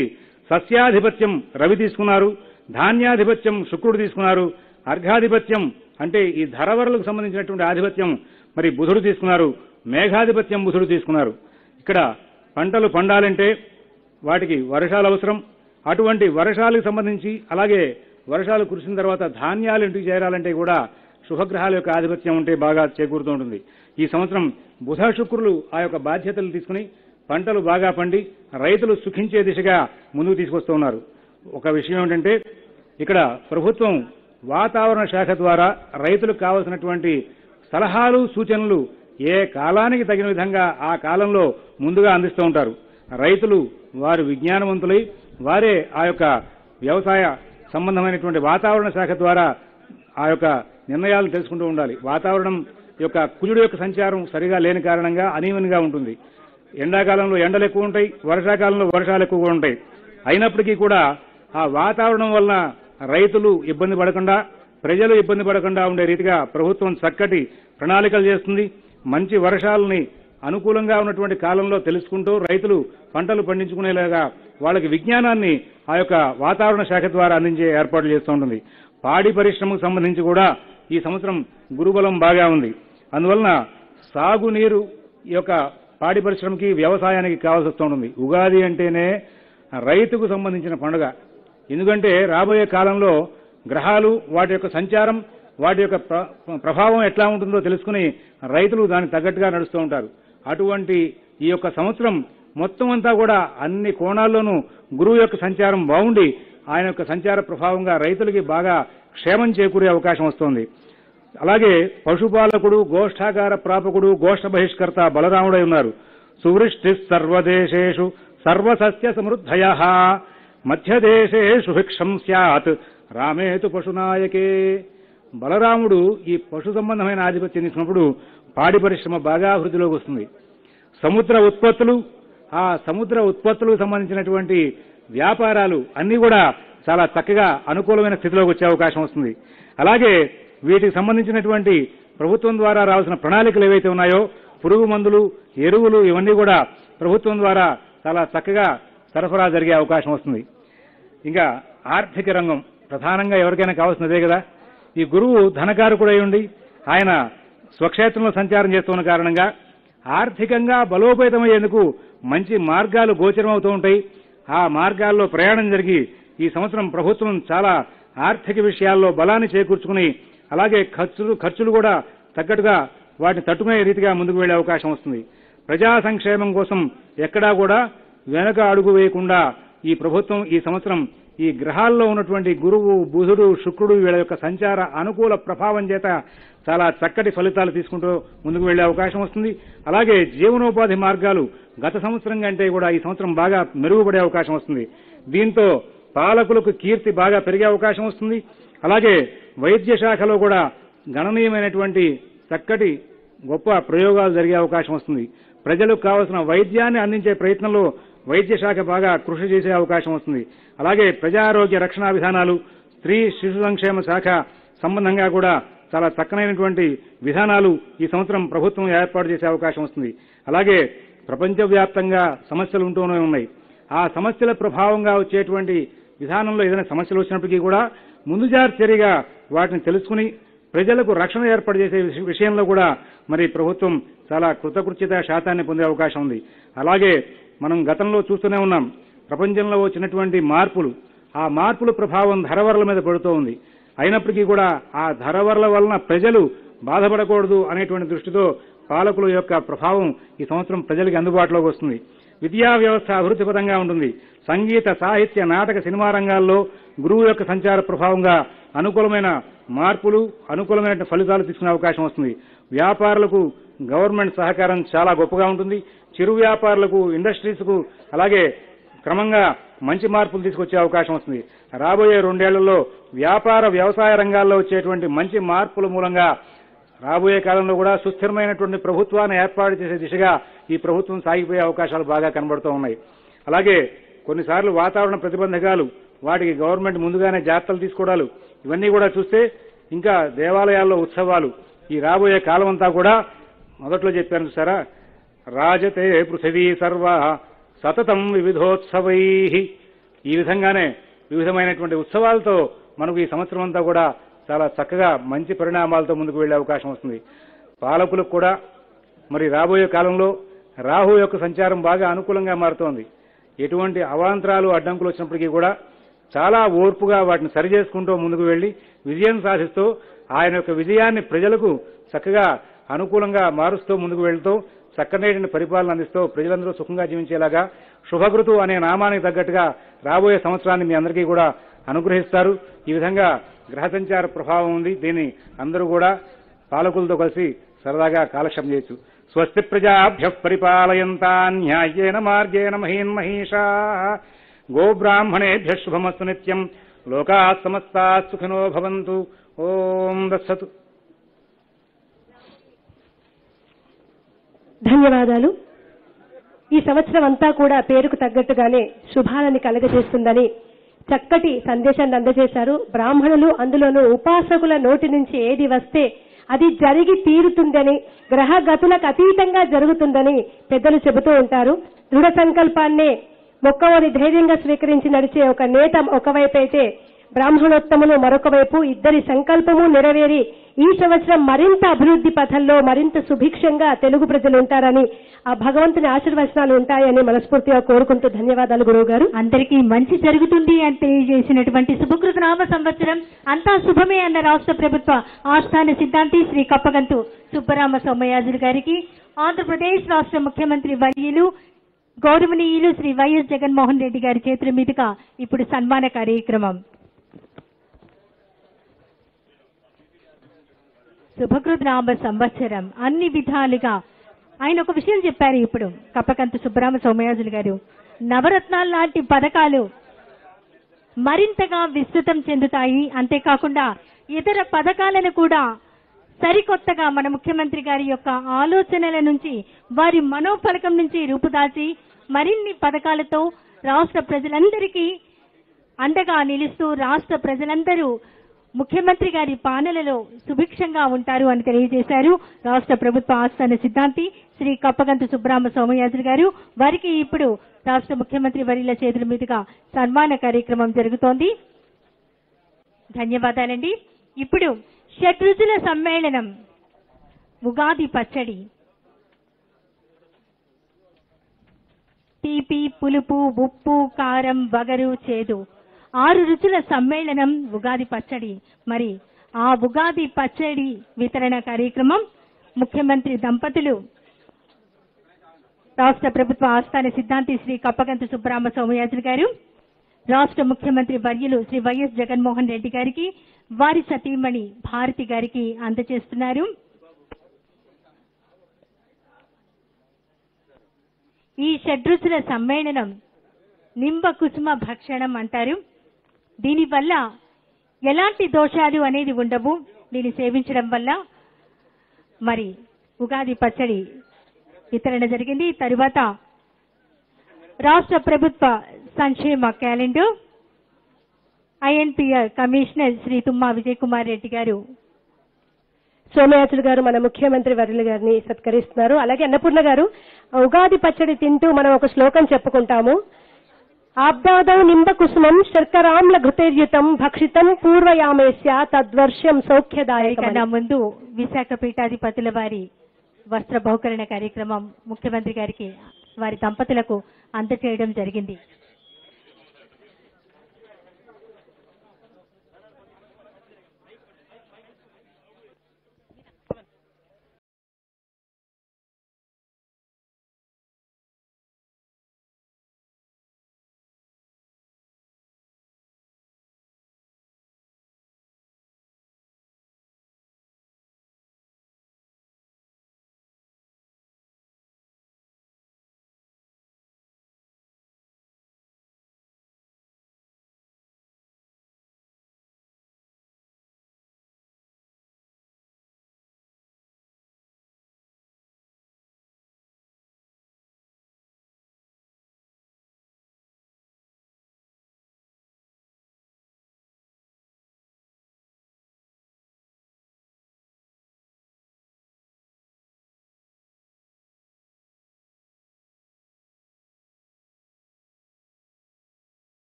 సస్యాధిపత్యం రవి తీసుకున్నారు, ధాన్యాధిపత్యం శుక్రుడు తీసుకున్నారు, అర్ఘాధిపత్యం అంటే ఈ ధరవరలకు సంబంధించినటువంటి ఆధిపత్యం మరి బుధుడు తీసుకున్నారు, మేఘాధిపత్యం బుధుడు తీసుకున్నారు. ఇక్కడ పంటలు పండాలంటే వాటికి వర్షాలు అవసరం. అటువంటి వర్షాలకు సంబంధించి అలాగే వర్షాలు కురిసిన తర్వాత ధాన్యాలు ఇంటికి చేరాలంటే కూడా శుభగ్రహాల యొక్క ఆధిపత్యం ఉంటే బాగా చేకూరుతూ ఉంటుంది. ఈ సంవత్సరం బుధ శుక్రులు ఆ యొక్క బాధ్యతలు తీసుకుని పంటలు బాగా పండి రైతులు సుఖించే దిశగా ముందుకు తీసుకొస్తూ ఉన్నారు. ఒక విషయం ఏంటంటే ఇక్కడ ప్రభుత్వం వాతావరణ శాఖ ద్వారా రైతులకు కావాల్సినటువంటి సలహాలు సూచనలు ఏ కాలానికి తగిన విధంగా ఆ కాలంలో ముందుగా అందిస్తూ ఉంటారు. రైతులు వారు విజ్ఞానవంతులై వారే ఆ యొక్క వ్యవసాయ సంబంధమైనటువంటి వాతావరణ శాఖ ద్వారా ఆ యొక్క నిర్ణయాలు తెలుసుకుంటూ ఉండాలి. వాతావరణం యొక్క కుజుడు యొక్క సంచారం సరిగా లేని కారణంగా అనీవెన్గా ఉంటుంది. ఎండాకాలంలో ఎండలు ఎక్కువ ఉంటాయి, వర్షాకాలంలో వర్షాలు ఎక్కువగా ఉంటాయి. అయినప్పటికీ కూడా ఆ వాతావరణం వలన రైతులు ఇబ్బంది పడకుండా ప్రజలు ఇబ్బంది పడకుండా ఉండే రీతిగా ప్రభుత్వం చక్కటి ప్రణాళికలు చేస్తుంది. మంచి వర్షాలని అనుకూలంగా ఉన్నటువంటి కాలంలో తెలుసుకుంటూ రైతులు పంటలు పండించుకునేలాగా వాళ్ళకి విజ్ఞానాన్ని ఆ యొక్క వాతావరణ శాఖ ద్వారా అందించే ఏర్పాట్లు చేస్తూ ఉంటుంది. పాడి పరిశ్రమకు సంబంధించి కూడా ఈ సంవత్సరం గురుబలం బాగా ఉంది. అందువలన సాగునీరు ఈ యొక్క పాడి పరిశ్రమకి వ్యవసాయానికి కావాల్సి వస్తూ ఉంటుంది. ఉగాది అంటేనే రైతుకు సంబంధించిన పండుగ. ఎందుకంటే రాబోయే కాలంలో గ్రహాలు వాటి యొక్క సంచారం వాటి యొక్క ప్రభావం ఎట్లా ఉంటుందో తెలుసుకుని రైతులు దానికి తగ్గట్టుగా నడుస్తూ ఉంటారు. అటువంటి ఈ యొక్క సంవత్సరం మొత్తం అంతా కూడా అన్ని కోణాల్లోనూ గురువు యొక్క సంచారం బాగుండి ఆయన యొక్క సంచార ప్రభావంగా రైతులకి బాగా క్షేమం చేకూరే అవకాశం వస్తోంది. అలాగే పశుపాలకుడు గోష్ఠాకార ప్రాపకుడు గోష్ఠ బహిష్కర్త బలరాముడై ఉన్నారు. సువృష్టి సర్వదేశేషు సర్వసస్య సమృద్ధయః మధ్యదేశే సుభిక్షం స్యాత్ రామేతు పశునాయకే. బలరాముడు ఈ పశు సంబంధమైన ఆధిపత్యం తీసుకున్నప్పుడు పాడి పరిశ్రమ బాగా అభివృద్ధిలోకి వస్తుంది. సముద్ర ఉత్పత్తులు ఆ సముద్ర ఉత్పత్తులకు సంబంధించినటువంటి వ్యాపారాలు అన్ని కూడా చాలా చక్కగా అనుకూలమైన స్థితిలోకి వచ్చే అవకాశం వస్తుంది. అలాగే వీటికి సంబంధించినటువంటి ప్రభుత్వం ద్వారా రావాల్సిన ప్రణాళికలు ఏవైతే ఉన్నాయో పురుగు మందులు ఎరువులు ఇవన్నీ కూడా ప్రభుత్వం ద్వారా చాలా చక్కగా సరఫరా జరిగే అవకాశం వస్తుంది. ఇంకా ఆర్థిక రంగం ప్రధానంగా ఎవరికైనా కావాల్సినదే కదా. ఈ గురువు ధనకారకుడై ఉండి ఆయన స్వక్షేత్రంలో సంచారం చేస్తున్న కారణంగా ఆర్థికంగా బలోపేతమయ్యేందుకు మంచి మార్గాలు గోచరం అవుతూ ఉంటాయి. ఆ మార్గాల్లో ప్రయాణం జరిగి ఈ సంవత్సరం ప్రభుత్వం చాలా ఆర్థిక విషయాల్లో బలాన్ని చేకూర్చుకుని అలాగే ఖర్చులు కూడా తగ్గట్టుగా వాటిని తట్టుకునే రీతిగా ముందుకు వెళ్లే అవకాశం వస్తుంది. ప్రజా సంక్షేమం కోసం ఎక్కడా కూడా వెనక అడుగు వేయకుండా ఈ ప్రభుత్వం ఈ సంవత్సరం ఈ గ్రహాల్లో ఉన్నటువంటి గురువు బుధుడు శుక్రుడు వీళ్ళ యొక్క సంచార అనుకూల ప్రభావం చేత చాలా చక్కటి ఫలితాలు తీసుకుంటూ ముందుకు వెళ్లే అవకాశం వస్తుంది. అలాగే జీవనోపాధి మార్గాలు గత సంవత్సరం కంటే కూడా ఈ సంవత్సరం బాగా మెరుగుపడే అవకాశం వస్తుంది. దీంతో పాలకులకు కీర్తి బాగా పెరిగే అవకాశం వస్తుంది. అలాగే వైద్య శాఖలో కూడా గణనీయమైనటువంటి చక్కటి గొప్ప ప్రయోగాలు జరిగే అవకాశం వస్తుంది. ప్రజలకు కావాల్సిన వైద్యాన్ని అందించే ప్రయత్నంలో వైద్య శాఖ బాగా కృషి చేసే అవకాశం వస్తుంది. అలాగే ప్రజారోగ్య రక్షణ విధానాలు, స్త్రీ శిశు సంక్షేమ శాఖ సంబంధంగా కూడా చాలా చక్కనైనటువంటి విధానాలు ఈ సంవత్సరం ప్రభుత్వం ఏర్పాటు చేసే అవకాశం వస్తుంది. అలాగే ప్రపంచవ్యాప్తంగా సమస్యలు ఉంటూనే ఉన్నాయి. ఆ సమస్యల ప్రభావంగా వచ్చేటువంటి విధానంలో ఏదైనా సమస్యలు వచ్చినప్పటికీ కూడా ముందు జాగ్రత్త చర్యగా వాటిని తెలుసుకుని ప్రజలకు రక్షణ ఏర్పాటు చేసే విషయంలో కూడా మరి ప్రభుత్వం చాలా కృతకృత్యత శాతాన్ని పొందే అవకాశం ఉంది. అలాగే మనం గతంలో చూస్తూనే ఉన్నాం, ప్రపంచంలో వచ్చినటువంటి మార్పులు, ఆ మార్పుల ప్రభావం ధరవరల మీద పడుతూ ఉంది. అయినప్పటికీ కూడా ఆ ధరవరల వలన ప్రజలు బాధపడకూడదు అనేటువంటి దృష్టితో పాలకుల యొక్క ప్రభావం ఈ సంవత్సరం ప్రజలకు అందుబాటులోకి వస్తుంది. విద్యా వ్యవస్థ అభివృద్ధిపరంగా ఉంటుంది. సంగీత, సాహిత్య, నాటక, సినిమా రంగాల్లో గురువు యొక్క సంచార ప్రభావంగా అనుకూలమైన మార్పులు, అనుకూలమైన ఫలితాలు తీసుకునే అవకాశం వస్తుంది. వ్యాపారులకు గవర్నమెంట్ సహకారం చాలా గొప్పగా ఉంటుంది. చిరు వ్యాపారులకు, ఇండస్ట్రీస్కు అలాగే క్రమంగా మంచి మార్పులు తీసుకొచ్చే అవకాశం వస్తుంది. రాబోయే 2 ఏళ్లలో వ్యాపార, వ్యవసాయ రంగాల్లో వచ్చేటువంటి మంచి మార్పుల మూలంగా రాబోయే కాలంలో కూడా సుస్థిరమైనటువంటి ప్రభుత్వాన్ని ఏర్పాటు చేసే దిశగా ఈ ప్రభుత్వం సాగిపోయే అవకాశాలు బాగా కనబడుతూ ఉన్నాయి. అలాగే కొన్నిసార్లు వాతావరణ ప్రతిబంధకాలు, వాటికి గవర్నమెంట్ ముందుగానే జాగ్రత్తలు తీసుకోవడాలు, ఇవన్నీ కూడా చూస్తే ఇంకా దేవాలయాల్లో ఉత్సవాలు ఈ రాబోయే కాలం అంతా కూడా మొదట్లో చెప్పాను చూసారా, రాజతే పృథివీ సర్వ సతతం వివిధోత్సవై, ఈ విధంగానే వివిధమైనటువంటి ఉత్సవాలతో మనకు ఈ సంవత్సరం అంతా కూడా చాలా చక్కగా మంచి పరిణామాలతో ముందుకు వెళ్లే అవకాశం వస్తుంది. పాలకులకు కూడా మరి రాబోయే కాలంలో రాహు యొక్క సంచారం బాగా అనుకూలంగా మారుతోంది. ఎటువంటి అవాంతరాలు, అడ్డంకులు వచ్చినప్పటికీ కూడా చాలా ఓర్పుగా వాటిని సరిచేసుకుంటూ ముందుకు వెళ్లి విజయం సాధిస్తూ ఆయన యొక్క విజయాన్ని ప్రజలకు చక్కగా అనుకూలంగా మారుస్తూ ముందుకు వెళ్తూ చక్కనైన పరిపాలన అందిస్తూ ప్రజలందరూ సుఖంగా జీవించేలాగా శుభకృతు అనే నామానికి తగ్గట్టుగా రాబోయే సంవత్సరాన్ని మీ అందరికీ కూడా అనుగ్రహిస్తారు. ఈ విధంగా గ్రహ సంచార ప్రభావం ఉంది. దీన్ని అందరూ కూడా పాలకులతో కలిసి సరదాగా కాలక్షేపం చేయొచ్చు. స్వస్తి ప్రజాభ్యః పరిపాలయంతాన్ న్యాయేన మార్గేణ మహీన్మహీషాః గోబ్రాహ్మణేభ్యః శుభమస్తు నిత్యం. లోకాః సమస్తాః సుఖినో భవంతు. ఓం దత్సతు. ధన్యవాదాలు. ఈ సంవత్సరం అంతా కూడా పేరుకు తగ్గట్టుగానే శుభాలని కలగజేస్తుందని చక్కటి సందేశాన్ని అందజేశారు. బ్రాహ్మణులు, అందులోనూ ఉపాసకుల నోటి నుంచి ఏది వస్తే అది జరిగి తీరుతుందని, గ్రహ గతులకు అతీతంగా జరుగుతుందని పెద్దలు చెబుతూ ఉంటారు. దృఢ సంకల్పాన్నే మొక్కవని ధైర్యంగా స్వీకరించి నడిచే ఒక నేత ఒకవైపు అయితే, బ్రాహ్మణోత్తములు మరొక వైపు, ఇద్దరి సంకల్పము నెరవేరి ఈ సంవత్సరం మరింత అభివృద్ధి పథంలో మరింత సుభిక్షంగా తెలుగు ప్రజలు ఉంటారని, ఆ భగవంతుని ఆశీర్వచనాలు ఉంటాయని మనస్ఫూర్తిగా కోరుకుంటూ ధన్యవాదాలు గురువు గారు. అందరికీ మంచి జరుగుతుంది అని తెలియజేసినటువంటి శుభకృత నామ సంవత్సరం అంతా శుభమే అన్న రాష్ట్ర ప్రభుత్వ ఆస్థాన సిద్ధాంతి శ్రీ కప్పగంతు సుబ్బరామ సోమయాజులు గారికి ఆంధ్రప్రదేశ్ రాష్ట్ర ముఖ్యమంత్రి వర్యులు గౌరవనీయులు శ్రీ వైఎస్ జగన్మోహన్ రెడ్డి గారి చేతుల మీదుగా ఇప్పుడు సన్మాన కార్యక్రమం. శుభకృత నామ సంవత్సరం అన్ని విధాలుగా ఆయన ఒక విషయం చెప్పారు. ఇప్పుడు కప్పకంతు సుబ్బరామ సోమయాజులు గారు, నవరత్నాలు లాంటి పథకాలు మరింతగా విస్తృతం చెందుతాయి. అంతేకాకుండా ఇతర పథకాలను కూడా సరికొత్తగా మన ముఖ్యమంత్రి గారి యొక్క ఆలోచనల నుంచి, వారి మనోఫలకం నుంచి రూపుదాల్చి మరిన్ని పథకాలతో రాష్ట్ర ప్రజలందరికీ అండగా నిలుస్తూ రాష్ట్ర ప్రజలందరూ ముఖ్యమంత్రి గారి పాలనలో సుభిక్షంగా ఉంటారు అని తెలియజేశారు రాష్ట్ర ప్రభుత్వ ఆస్థాన సిద్ధాంతి శ్రీ కప్పగంతు సుబ్బరామ సోమయాజులు గారు. వారికి ఇప్పుడు రాష్ట్ర ముఖ్యమంత్రి వర్యుల చేతుల మీదుగా సన్మాన కార్యక్రమం జరుగుతోంది. ధన్యవాదాలండి. ఇప్పుడు షడ్రుచుల సమ్మేళనం ఉగాది పచ్చడి, తీపి, పులుపు, ఉప్పు, కారం, వగరు, చేదు 6 రుచుల సమ్మేళనం ఉగాది పచ్చడి. మరి ఆ ఉగాది పచ్చడి వితరణ కార్యక్రమం ముఖ్యమంత్రి దంపతులు రాష్ట్ర ప్రభుత్వ ఆస్థాన సిద్ధాంతి శ్రీ కప్పగంతు సుబ్బరామ సోమయాజులు గారు, రాష్ట్ర ముఖ్యమంత్రి వర్యులు శ్రీ వైఎస్ జగన్మోహన్ రెడ్డి గారికి, వారి సతీమణి భారతి గారికి అందజేస్తున్నారు. ఈ షడ్రుచుల సమ్మేళనం నింబ కుసుమ భక్షణం అంటారు. దీనివల్ల ఎలాంటి దోషాలు అనేది ఉండవు. దీన్ని సేవించడం వల్ల మరి ఉగాది పచ్చడి వితరణ జరిగింది. తరువాత రాష్ట్ర ప్రభుత్వ సంక్షేమ calendar INPR commissioner Shri తుమ్మా Vijay Kumar Reddy గారు సోమయాజులు గారు మన ముఖ్యమంత్రి వర్యులు గారిని సత్కరిస్తున్నారు. అలాగే అన్నపూర్ణ గారు ఉగాది పచ్చడి తింటూ మనం ఒక శ్లోకం చెప్పుకుంటాము. ఆబ్దాదౌ నింబ కుసుమం శర్కరామ్ల ఘృతైర్యుతం భక్షితం పూర్వయామేస్య తద్వర్షం సౌఖ్యదాయకం. కన్నా ముందు విశాఖ పీఠాధిపతుల వారి వస్త్ర బహుకరణ కార్యక్రమం ముఖ్యమంత్రి గారికి వారి దంపతులకు అందజేయడం జరిగింది.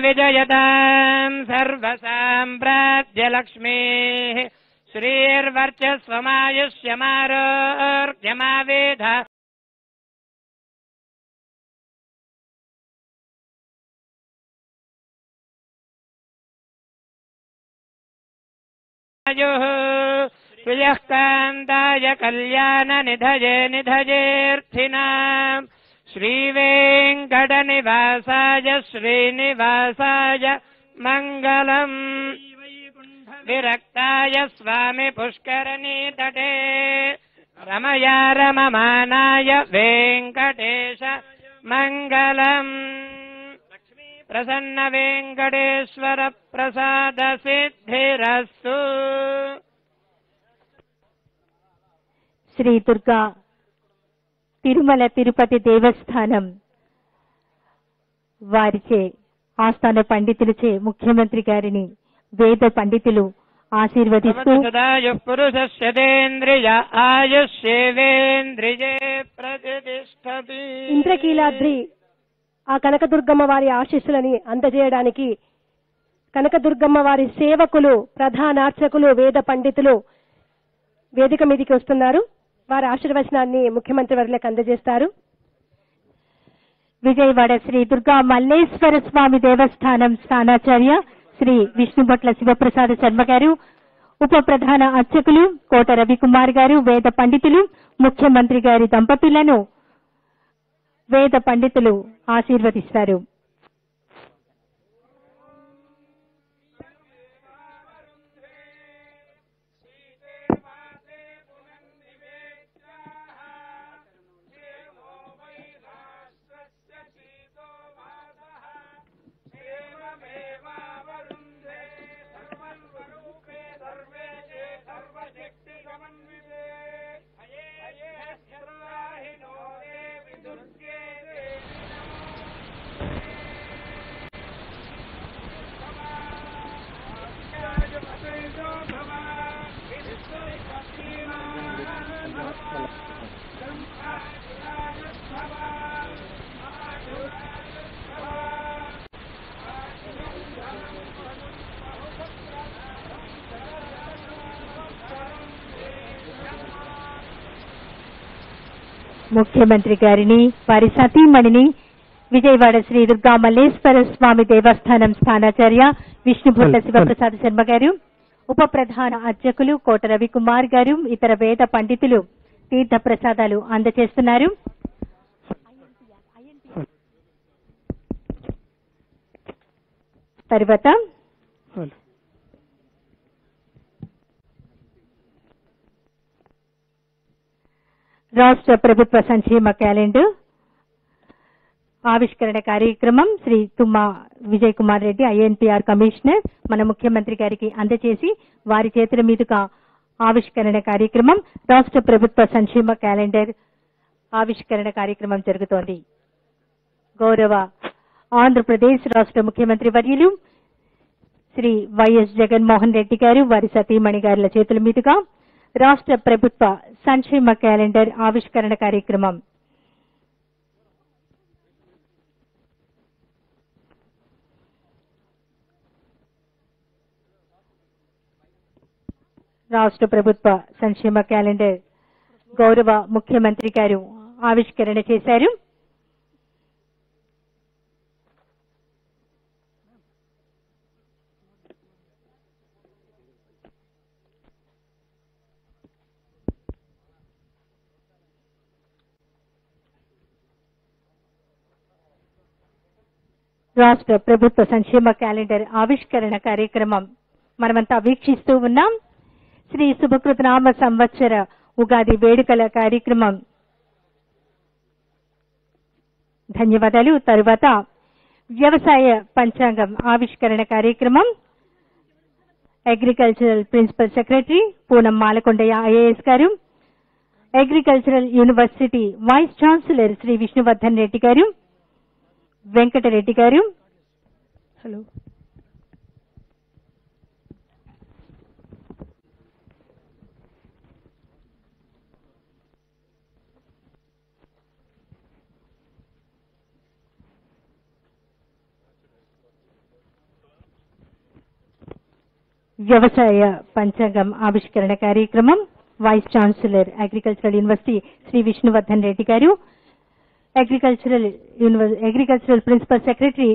विजयतां सर्वसाम्राज्यलक्ष्मीः श्रीर्वर्चस्वमायुष्यमारोग्यमावेध प्रियः कान्ताय कल्याणनिधये निधयेऽर्थिनाम् श्रीवेङ्कटनिवासाय श्रीनिवासाय मङ्गलम् विरक्ताय स्वामि पुष्करणीतटे रमया रममानाय वेङ्कटेश मङ्गलम् प्रसन्न वेङ्कटेश्वर प्रसाद सिद्धिरस्तु। శ్రీ దుర్గా తిరుమల తిరుపతి దేవస్థానం వారిచే ఆస్థాన పండితులచే ముఖ్యమంత్రి గారిని వేద పండితులు ఆశీర్వదిస్తూ సదాయుః పురుషస్యేంద్రియ ఆయుష్యేవేంద్రియే ప్రతిష్టతి. ఇంద్రకీలాద్రి ఆ కనకదుర్గమ్మ వారి ఆశీస్సులని అందజేయడానికి కనకదుర్గమ్మ వారి సేవకులు, ప్రధానార్చకులు, వేద పండితులు వేదిక మీదకి వస్తున్నారు. వారి ఆశీర్వచనాన్ని ముఖ్యమంత్రి వర్యులకు అందజేస్తారు. విజయవాడ శ్రీ దుర్గా మల్లేశ్వర స్వామి దేవస్థానం స్థానాచార్య శ్రీ విష్ణుభట్ల శివప్రసాద శర్మ గారు, ఉప ప్రధాన అర్చకులు కోట రవికుమార్ గారు, వేద పండితులు, ముఖ్యమంత్రి గారి దంపతులను వేద పండితులు ఆశీర్వదిస్తారు. ముఖ్యమంత్రి గారిని, వారి సతీమణిని విజయవాడ శ్రీ దుర్గా మల్లేశ్వర స్వామి దేవస్థానం స్థానాచార్య విష్ణుభట్ల శివప్రసాద శర్మ గారు, ఉప ప్రధాన అర్చకులు కోట రవికుమార్ గారు, ఇతర వేద పండితులు తీర్థ ప్రసాదాలు అందజేస్తున్నారు. తర్వాత రాష్ట్ర ప్రభుత్వ సంక్షేమ క్యాలెండర్ ఆవిష్కరణ కార్యక్రమం శ్రీ తుమ్మా విజయ్ కుమార్ రెడ్డి ఐఎన్పిఆర్ కమిషనర్ మన ముఖ్యమంత్రి గారికి అందజేసి వారి చేతుల మీదుగా ఆవిష్కరణ కార్యక్రమం, రాష్ట్ర ప్రభుత్వ సంక్షేమ క్యాలెండర్ ఆవిష్కరణ కార్యక్రమం జరుగుతోంది. గౌరవ ఆంధ్రప్రదేశ్ రాష్ట్ర ముఖ్యమంత్రి వర్యులు శ్రీ వైఎస్ జగన్మోహన్ రెడ్డి గారు, వారి సతీమణి గారుల చేతుల మీదుగా రాష్ట్ర ప్రభుత్వ సంక్షేమ క్యాలెండర్ ఆవిష్కరణ కార్యక్రమం రాష్ట్ర ప్రభుత్వ సంక్షేమ క్యాలెండర్ గౌరవ ముఖ్యమంత్రి గారు ఆవిష్కరణ చేశారు. రాష్ట్ర ప్రభుత్వ సంక్షేమ క్యాలెండర్ ఆవిష్కరణ కార్యక్రమం మనమంతా వీక్షిస్తూ ఉన్నాం. శ్రీ శుభకృతనామ సంవత్సర ఉగాది వేడుకల కార్యక్రమం. ధన్యవాదాలు. తరువాత వ్యవసాయ పంచాంగం ఆవిష్కరణ కార్యక్రమం agricultural principal secretary Poonam Malakondaiah IAS గారు, agricultural university vice chancellor Shri Vishnuvardhan Reddy గారు, వెంకటరెడ్డి గారు, హలో వ్యవసాయ పంచాంగం ఆవిష్కరణ కార్యక్రమం vice chancellor agricultural university Shri Vishnuvardhan Reddy గారు, agricultural principal secretary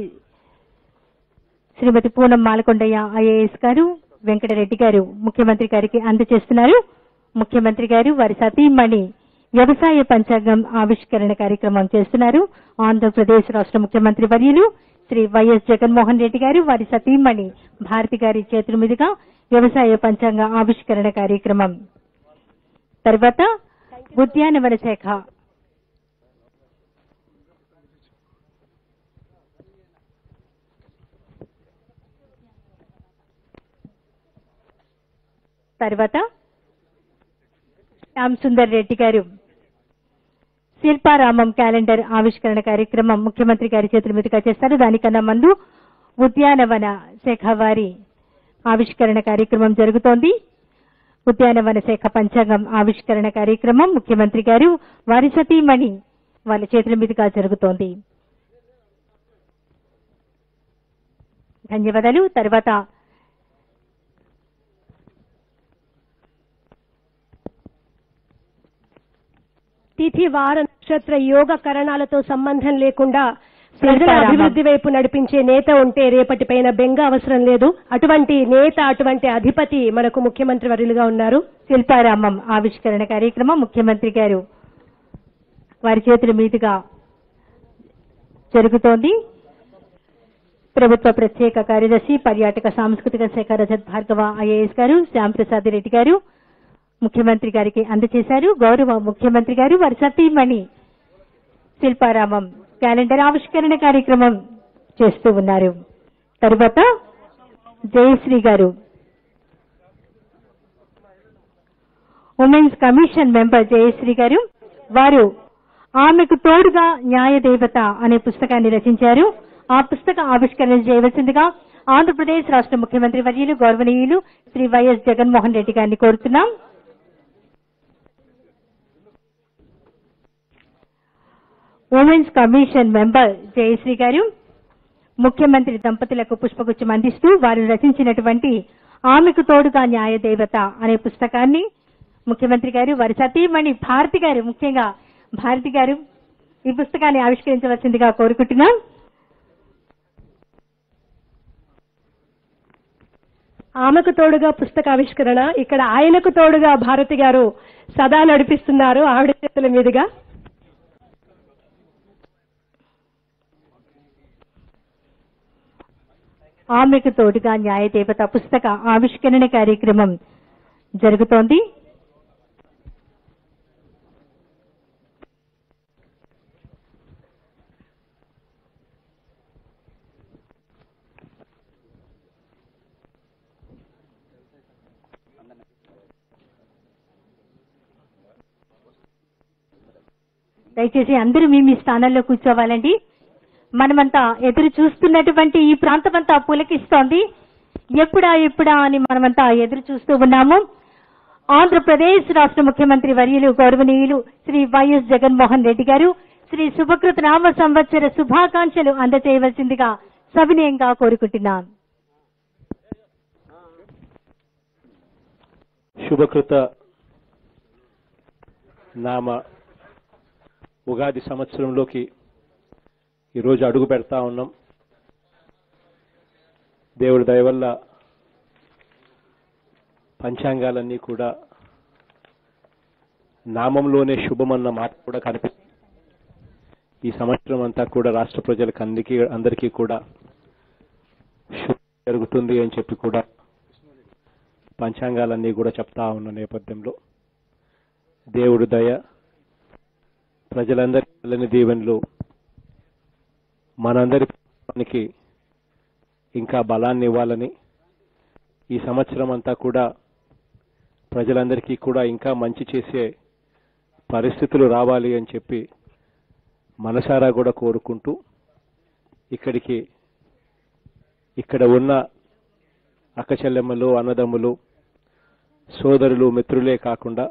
Srimati Poonam Malakondaiah IAS గారు, వెంకటరెడ్డి గారు ముఖ్యమంత్రి గారికి అందజేస్తున్నారు. ముఖ్యమంత్రి గారు వారి సతీమణి వ్యవసాయ పంచాంగం ఆవిష్కరణ కార్యక్రమం చేస్తున్నారు. ఆంధ్రప్రదేశ్ రాష్ట్ర ముఖ్యమంత్రి వర్యులు శ్రీ వైఎస్ జగన్మోహన్ రెడ్డి గారు, వారి సతీమణి భారతి గారి చేతుల మీదుగా వ్యవసాయ పంచాంగ ఆవిష్కరణ కార్యక్రమం. తర్వాత ఉద్యానవన శాఖ తర్వాత శ్యామ్ సుందర్ రెడ్డి గారు శిల్పారామం క్యాలెండర్ ఆవిష్కరణ కార్యక్రమం ముఖ్యమంత్రి గారి చేతుల మీదుగా చేస్తారు. దానికన్నా ముందు ఉద్యానవన శాఖ వారి ఆవిష్కరణ కార్యక్రమం జరుగుతోంది. ఉద్యానవన శాఖ పంచాంగం ఆవిష్కరణ కార్యక్రమం ముఖ్యమంత్రి గారు వారి సతీమణి వాళ్ళ చేతుల మీదుగా జరుగుతోంది. ధన్యవాదాలు. తర్వాత తిథి వార నక్షత్ర యోగ కరణాలతో సంబంధం లేకుండా ప్రజల అభివృద్ధి వైపు నడిపించే నేత ఉంటే రేపటి పైన బెంగ అవసరం లేదు. అటువంటి నేత, అటువంటి అధిపతి మనకు ముఖ్యమంత్రి వర్యులుగా ఉన్నారు. శిల్పారామం ఆవిష్కరణ కార్యక్రమం ముఖ్యమంత్రి గారు వారి చేతుల మీదుగా జరుగుతోంది. ప్రభుత్వ ప్రత్యేక కార్యదర్శి పర్యాటక సాంస్కృతిక శాఖ రజత్ భార్గవ ఐఏఎస్ గారు, శ్యాంప్రసాద్ రెడ్డి గారు ముఖ్యమంత్రి గారికి అందజేశారు. గౌరవ ముఖ్యమంత్రి గారు వారి సతీమణి శిల్పారామం క్యాలెండర్ ఆవిష్కరణ కార్యక్రమం చేస్తూ ఉన్నారు. తరువాత జయశ్రీ గారు ఉమెన్స్ కమిషన్ మెంబర్ జయశ్రీ గారు వారు ఆమెకు తోడుగా న్యాయదేవత అనే పుస్తకాన్ని రచించారు. ఆ పుస్తక ఆవిష్కరణ చేయవలసిందిగా ఆంధ్రప్రదేశ్ రాష్ట్ర ముఖ్యమంత్రి వర్యులు గౌరవనీయులు శ్రీ వైఎస్ జగన్మోహన్ రెడ్డి గారిని కోరుతున్నాం. ఉమెన్స్ కమిషన్ మెంబర్ జయశ్రీ గారు ముఖ్యమంత్రి దంపతులకు పుష్పగుచ్చం అందిస్తూ వారు రచించినటువంటి ఆమెకు తోడుగా న్యాయదేవత అనే పుస్తకాన్ని ముఖ్యమంత్రి గారు వారి సతీమణి భారతి గారు, ముఖ్యంగా భారతి గారు ఈ పుస్తకాన్ని ఆవిష్కరించవలసిందిగా కోరుకుంటున్నాం. ఆమెకు తోడుగా పుస్తక ఆవిష్కరణ ఇక్కడ ఆయనకు తోడుగా భారతి గారు సదా నడిపిస్తున్నారు ఆవిడ చేతుల మీదుగా. ఆమెకు తోడుగా న్యాయదేవత పుస్తక ఆవిష్కరణ కార్యక్రమం జరుగుతోంది. దయచేసి అందరూ మీ స్థానాల్లో కూర్చోవాలండి. మనమంతా ఎదురు చూస్తున్నటువంటి ఈ ప్రాంతమంతా పులకిస్తోంది. ఎప్పుడా అని మనమంతా ఎదురు చూస్తూ ఉన్నాము. ఆంధ్రప్రదేశ్ రాష్ట్ర ముఖ్యమంత్రి వర్యులు గౌరవనీయులు శ్రీ వైఎస్ జగన్మోహన్ రెడ్డి గారు శ్రీ శుభకృత నామ సంవత్సర శుభాకాంక్షలు అందజేయవలసిందిగా సవినయంగా కోరుకుంటున్నాం. శుభకృత నామ ఉగాది సంవత్సరంలోకి ఈరోజు అడుగు పెడతా ఉన్నాం. దేవుడి దయ వల్ల పంచాంగాలన్నీ కూడా నామంలోనే శుభమన్న మాట కూడా కనిపిస్తుంది. ఈ సంవత్సరం అంతా కూడా రాష్ట్ర ప్రజలకు అందరికీ కూడా శుభం జరుగుతుంది అని చెప్పి కూడా పంచాంగాలన్నీ కూడా చెప్తా ఉన్న నేపథ్యంలో దేవుడి దయ, ప్రజలందరి చల్లని దీవెనలు మనందరికి ఇంకా బలాన్ని ఇవ్వాలని, ఈ సంవత్సరం అంతా కూడా ప్రజలందరికీ కూడా ఇంకా మంచి చేసే పరిస్థితులు రావాలి అని చెప్పి మనసారా కూడా కోరుకుంటూ ఇక్కడ ఉన్న అక్క చెల్లెమ్మలు, అన్నదమ్ములు, సోదరులు, మిత్రులే కాకుండా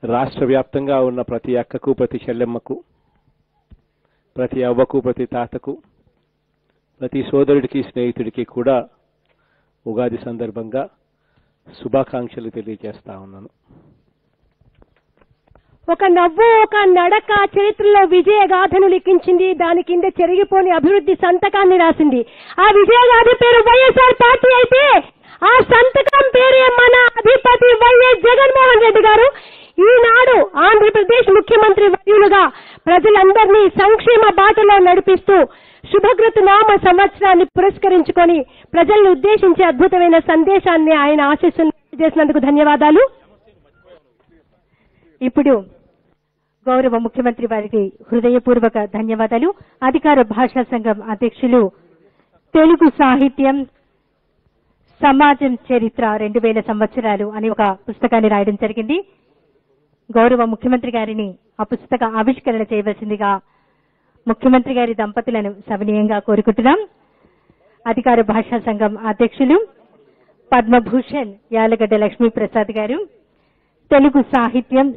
రాష్ట్ర వ్యాప్తంగా ఉన్న ప్రతి అక్కకు, ప్రతి చెల్లెమ్మకు, ప్రతి అవ్వకు, ప్రతి తాతకు, ప్రతి సోదరుడికి, స్నేహితుడికి కూడా ఉగాది సందర్భంగా శుభాకాంక్షలు తెలియజేస్తా ఉన్నాను. ఒక నవ్వు, ఒక నడక చరిత్రలో విజయగాథను లిఖించింది. దాని కింద చెరిగిపోని అభివృద్ధి సంతకాన్ని రాసింది. ఆ విజయగాథ పేరు వైఎస్ఆర్ పార్టీ అయితే ఆ సంతకం పేరే మన అధిపతి వైఎస్ జగన్మోహన్ రెడ్డి గారు. ఈనాడు ఆంధ్రప్రదేశ్ ముఖ్యమంత్రి వర్యులుగా ప్రజలందరినీ సంక్షేమ బాటలో నడిపిస్తూ శుభకృత నామ సంవత్సరాన్ని పురస్కరించుకొని ప్రజలను ఉద్దేశించి అద్భుతమైన సందేశాన్ని ఆయన ఆశీస్సులు చేసినందుకు ధన్యవాదాలు. ఇప్పుడు గౌరవ ముఖ్యమంత్రి వారికి హృదయపూర్వక ధన్యవాదాలు. అధికార భాషా సంఘం అధ్యక్షులు తెలుగు సాహిత్యం సమాజం చరిత్ర 2000 సంవత్సరాలు అని ఒక పుస్తకాన్ని రాయడం జరిగింది. గౌరవ ముఖ్యమంత్రి గారిని ఆ పుస్తక ఆవిష్కరణ చేయవలసిందిగా ముఖ్యమంత్రి గారి దంపతులను సవినయంగా కోరుకుంటున్నాం. అధికార భాషా సంఘం అధ్యక్షులు పద్మభూషణ్ యాలగడ్డ లక్ష్మీప్రసాద్ గారు తెలుగు సాహిత్యం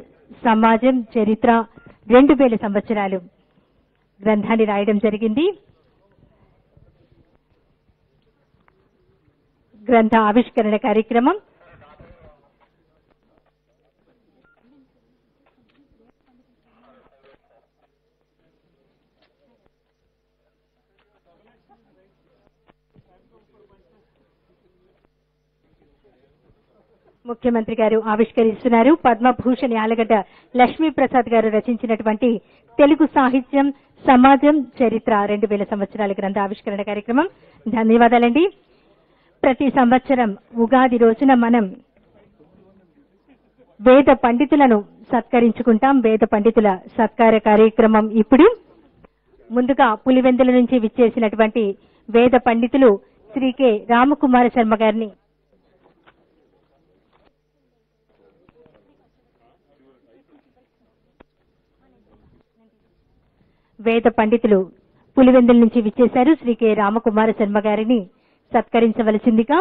సమాజం చరిత్ర 2000 సంవత్సరాలు గ్రంథాన్ని రాయడం జరిగింది. గ్రంథ ఆవిష్కరణ కార్యక్రమం ముఖ్యమంత్రి గారు ఆవిష్కరిస్తున్నారు. పద్మభూషణ్ యాలగడ్డ లక్ష్మీప్రసాద్ గారు రచించినటువంటి తెలుగు సాహిత్యం సమాజం చరిత్ర 2000 సంవత్సరాల గ్రంథ ఆవిష్కరణ కార్యక్రమం. ధన్యవాదాలండి. ప్రతి సంవత్సరం ఉగాది రోజున మనం వేద పండితులను సత్కరించుకుంటాం. వేద పండితుల సత్కార కార్యక్రమం ఇప్పుడు. ముందుగా పులివెందుల నుంచి విచ్చేసినటువంటి వేద పండితులు శ్రీ కె రామకుమార శర్మ గారిని వేద పండితులు పులివెందుల నుంచి విచ్చేశారు. శ్రీ కె రామకుమార శర్మ గారిని సత్కరించవలసిందిగా.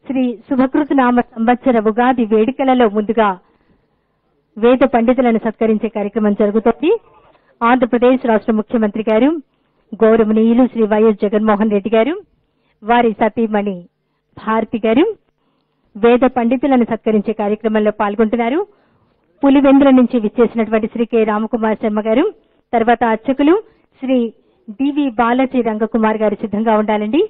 శ్రీ శుభకృత నామ సంవత్సర ఉగాది వేడుకలలో ముందుగా వేద పండితులను సత్కరించే కార్యక్రమం జరుగుతోంది. ఆంధ్రప్రదేశ్ రాష్ట్ర ముఖ్యమంత్రి గారు గౌరవనీయులు శ్రీ వైఎస్ జగన్మోహన్ రెడ్డి గారు, వారి సతీమణి భారతి గారు వేద పండితులను సత్కరించే కార్యక్రమంలో పాల్గొంటున్నారు. పులివెందుల నుంచి విచ్చేసినటువంటి శ్రీ కె రామకుమార్ శర్మ గారు, తర్వాత అర్చకులు శ్రీ డివి బాలాజీ రంగకుమార్ గారు సిద్ధంగా ఉండాలండి.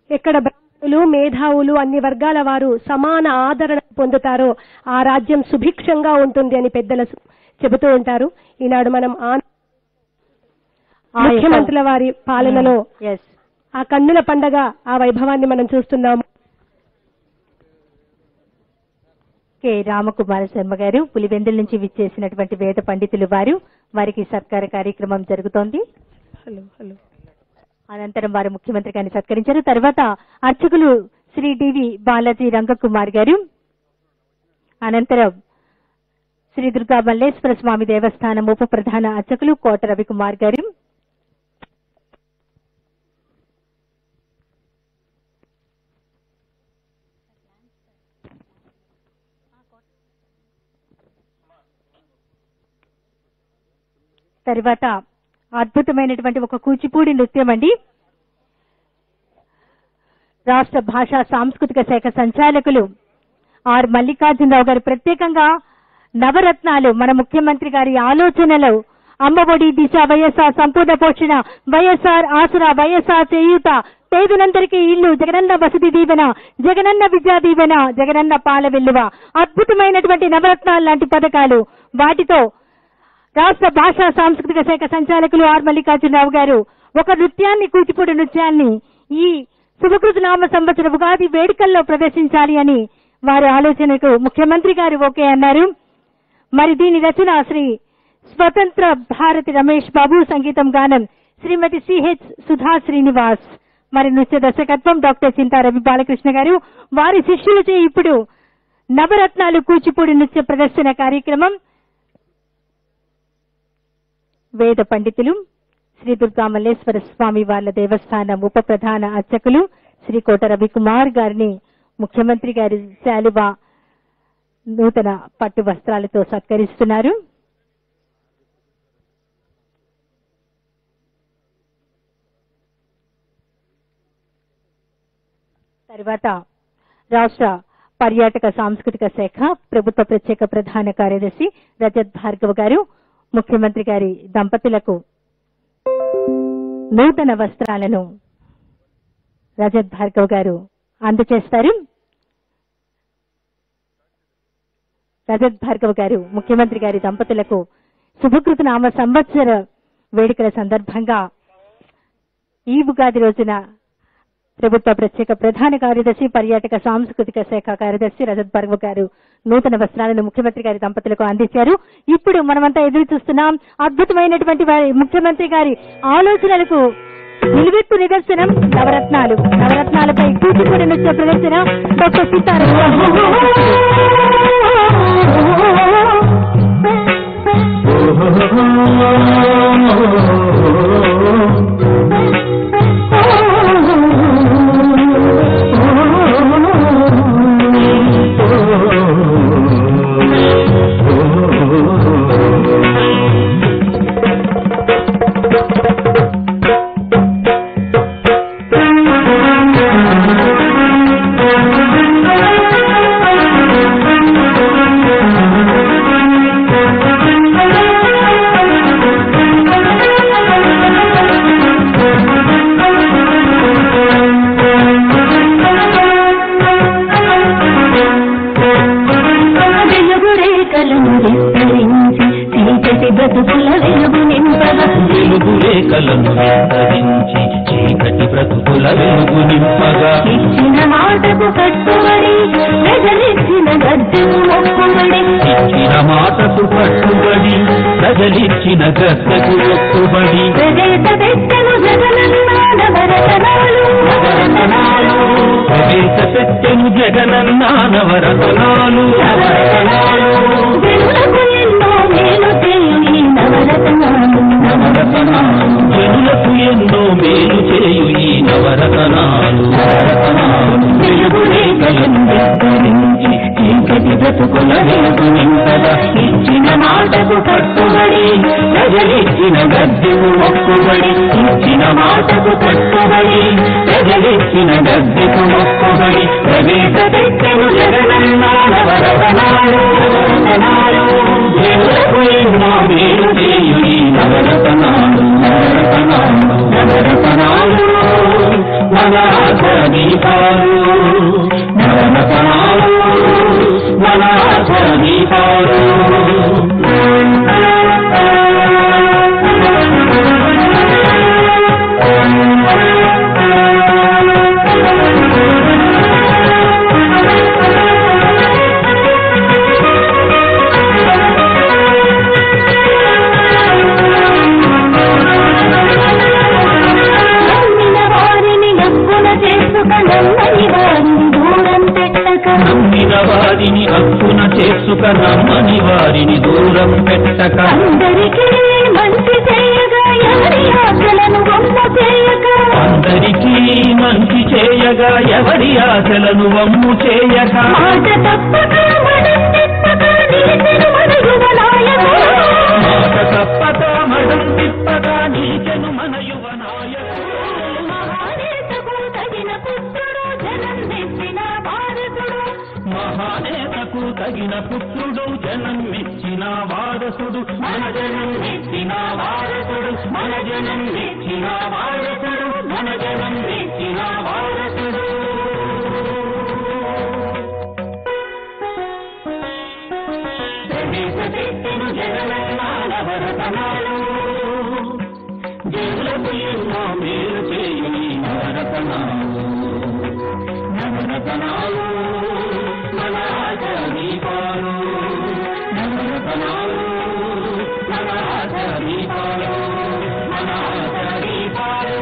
ఎక్కడ బ్రాహ్మణులు మేధావులు అన్ని వర్గాల వారు సమాన ఆదరణ పొందుతారో ఆ రాజ్యం సుభిక్షంగా ఉంటుంది అని పెద్దలు చెబుతూ ఉంటారు. ఈనాడు మనం ముఖ్యమంత్రుల వారి పాలనలో ఆ కన్నుల పండగ ఆ వైభవాన్ని మనం చూస్తున్నాము. కె రామకుమార శర్మ గారు పులివెందుల నుంచి విచ్చేసినటువంటి వేద పండితులు వారికి సత్కార కార్యక్రమం జరుగుతోంది. అనంతరం వారు ముఖ్యమంత్రి గారిని సత్కరించారు. తర్వాత అర్చకులు శ్రీ డివి బాలాజీ రంగకుమార్ గారు, అనంతరం శ్రీ దుర్గా మల్లేశ్వర స్వామి దేవస్థానం ఉప ప్రధాన అర్చకులు కోట రవికుమార్ గారు, తర్వాత అద్భుతమైనటువంటి ఒక కూచిపూడి నృత్యం అండి. రాష్ట్ర భాషా సాంస్కృతిక శాఖ సంచాలకులు ఆర్ మల్లికార్జునరావు గారు ప్రత్యేకంగా నవరత్నాలు మన ముఖ్యమంత్రి గారి ఆలోచనలు అమ్మఒడి, దిశ, వైఎస్ఆర్ సంపూర్ణ పోషణ, వైఎస్ఆర్ ఆసరా, వైఎస్ఆర్ చేయూత, పేదలందరికీ ఇల్లు, జగనన్న వసతి దీవెన, జగనన్న విద్యా దీవెన, జగనన్న పాల వెల్లువ, అద్భుతమైనటువంటి నవరత్నాలు లాంటి పథకాలు. వాటితో రాష్ట్ర భాషా సాంస్కృతిక శాఖ సంచాలకులు ఆర్ మల్లికార్జునరావు గారు ఒక నృత్యాన్ని, కూచిపూడి నృత్యాన్ని ఈ శుభకృత నామ సంవత్సర ఉగాది వేడుకల్లో ప్రదర్శించాలి అని వారి ఆలోచనకు ముఖ్యమంత్రి గారు ఓకే అన్నారు. మరి దీని రచన శ్రీ స్వతంత్ర భారతి రమేష్ బాబు, సంగీతం గానం శ్రీమతి సిహెచ్ సుధా శ్రీనివాస్, మరి నృత్య దర్శకత్వం డాక్టర్ చింతా రవి బాలకృష్ణ గారు. వారి శిష్యులచే ఇప్పుడు నవరత్నాలు కూచిపూడి నృత్య ప్రదర్శన కార్యక్రమం. వేద పండితులు శ్రీ దుర్గా మల్లేశ్వర స్వామి వార్ల దేవస్థానం ఉప ప్రధాన అర్చకులు శ్రీ కోట రవికుమార్ గారిని ముఖ్యమంత్రి గారి శాలువా, నూతన పట్టు వస్త్రాలతో సత్కరిస్తున్నారు. తర్వాత రాష్ట్ర పర్యాటక సాంస్కృతిక శాఖ ప్రభుత్వ ప్రత్యేక ప్రధాన కార్యదర్శి రజత్ భార్గవ్ గారు ముఖ్యమంత్రి గారి దంపతులకు నూతన వస్త్రాలను రజత్ భార్గవ్ గారు అందజేస్తారు. రజత్ భార్గవ్ గారు ముఖ్యమంత్రి గారి దంపతులకు శుభకృత నామ సంవత్సర వేడుకల సందర్భంగా ఈ ఉగాది రోజున ప్రభుత్వ ప్రత్యేక ప్రధాన కార్యదర్శి పర్యాటక సాంస్కృతిక శాఖ కార్యదర్శి రజత్ భార్గవ్ గారు నూతన వస్త్రాలను ముఖ్యమంత్రి గారి దంపతులకు అందించారు. ఇప్పుడు మనమంతా ఎదురు చూస్తున్నాం అద్భుతమైనటువంటి ముఖ్యమంత్రి గారి ఆలోచనలకు నిలువెత్తు నిదర్శనం నవరత్నాలు. నవరత్నాలపై కూచిపూడి నృత్య ప్రదర్శన డాక్టర్ సీతారాం వెలుగురేఖలను విస్తరించి చీకటి బ్రతుకుల వెలుగు నింపగా ఇచ్చిన మాటకు కట్టుబడి ప్రజలిచ్చిన గద్దెకు మొక్కుబడి ఇచ్చిన మాటకు కట్టుబడి ప్రజలిచ్చిన గద్దెకు మొక్కుబడి ప్రదేశ పెట్టెను జగనన్న నవరతనాలు ప్రవేశ పెట్టెను జగనన్న నవరతనాలు జనులకు ఎన్నో మేలు చేయు ఈ నవరతనాలు జనులకు ఎన్నో మేలు చేయు ఈ నవరతనాలు వెలుగురేఖలను విస్తరించి చీకటి బ్రతుకుల వెలుగు నింపగా ఇచ్చిన మాటకు కట్టుబడి ప్రజలిచ్చిన గద్దెకు మొక్కుబడి ఇచ్చిన మాటకు కట్టుబడి ప్రజలిచ్చిన గద్దెకు మొక్కుబడి ప్రవేశ పెట్టెను జగనన్న నవరతనాలు జనులకు ఎన్నో మేలు చేయు ఈ నవరతనాలు నవరతనాలు మన దీపాలు నవరతనాలు మన దీపాలు నమ్మిన వారిని హక్కున చేసుక నమ్మని వారిని దూరం పెట్టక అందరికీ మంచి చేయగా ఎవరి ఆశలను వమ్ము చేయక అందరికీ మంచి చేయగా ఎవరి ఆశలను వమ్ము చేయక మాట తప్పక మడం తిప్పక నిలిచెను మన యువ నాయకుడు మాట తప్పక మడం తిప్పక నిలిచెను మన యువ నాయకుడు మహానేతకు తగిన పుత్రుడు జనం మెచ్చిన వారసుడు మహానేతకు తగిన పుత్రుడు జనం మెచ్చిన వారసుడు మన జనం మెచ్చిన వారసుడు మన జనం మెచ్చిన వారసుడు మన జనం మెచ్చిన వారసుడు ప్రవేశపెట్టెను జగనన్న నవరతనాలు జనులకు ఎన్నో మేలు చేయు ఈ నవరతనాలు నవరతనాలు మన దీపాలు నవరతనాలు మన దీపాలు మన దీపాలు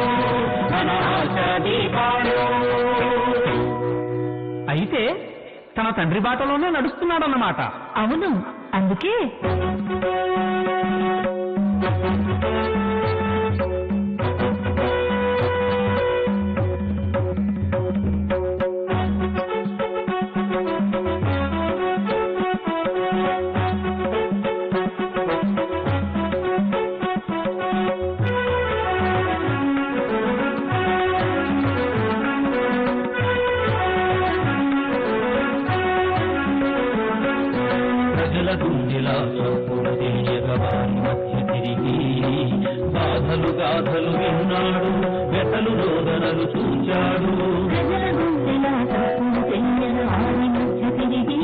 మన దీపాలు. అయితే తన తండ్రి బాటలోనే నడుస్తున్నాడన్నమాట. అవును, అందుకే ప్రజల గుండెలా చప్పుడు తెలియక వారి మధ్య తిరిగి బాధలు గాథలు విన్నాడు, వ్యతలు రోదనలు చూచాడు. ప్రజల గుండెలా తప్పులు తెలియని వారి మధ్య తిరిగి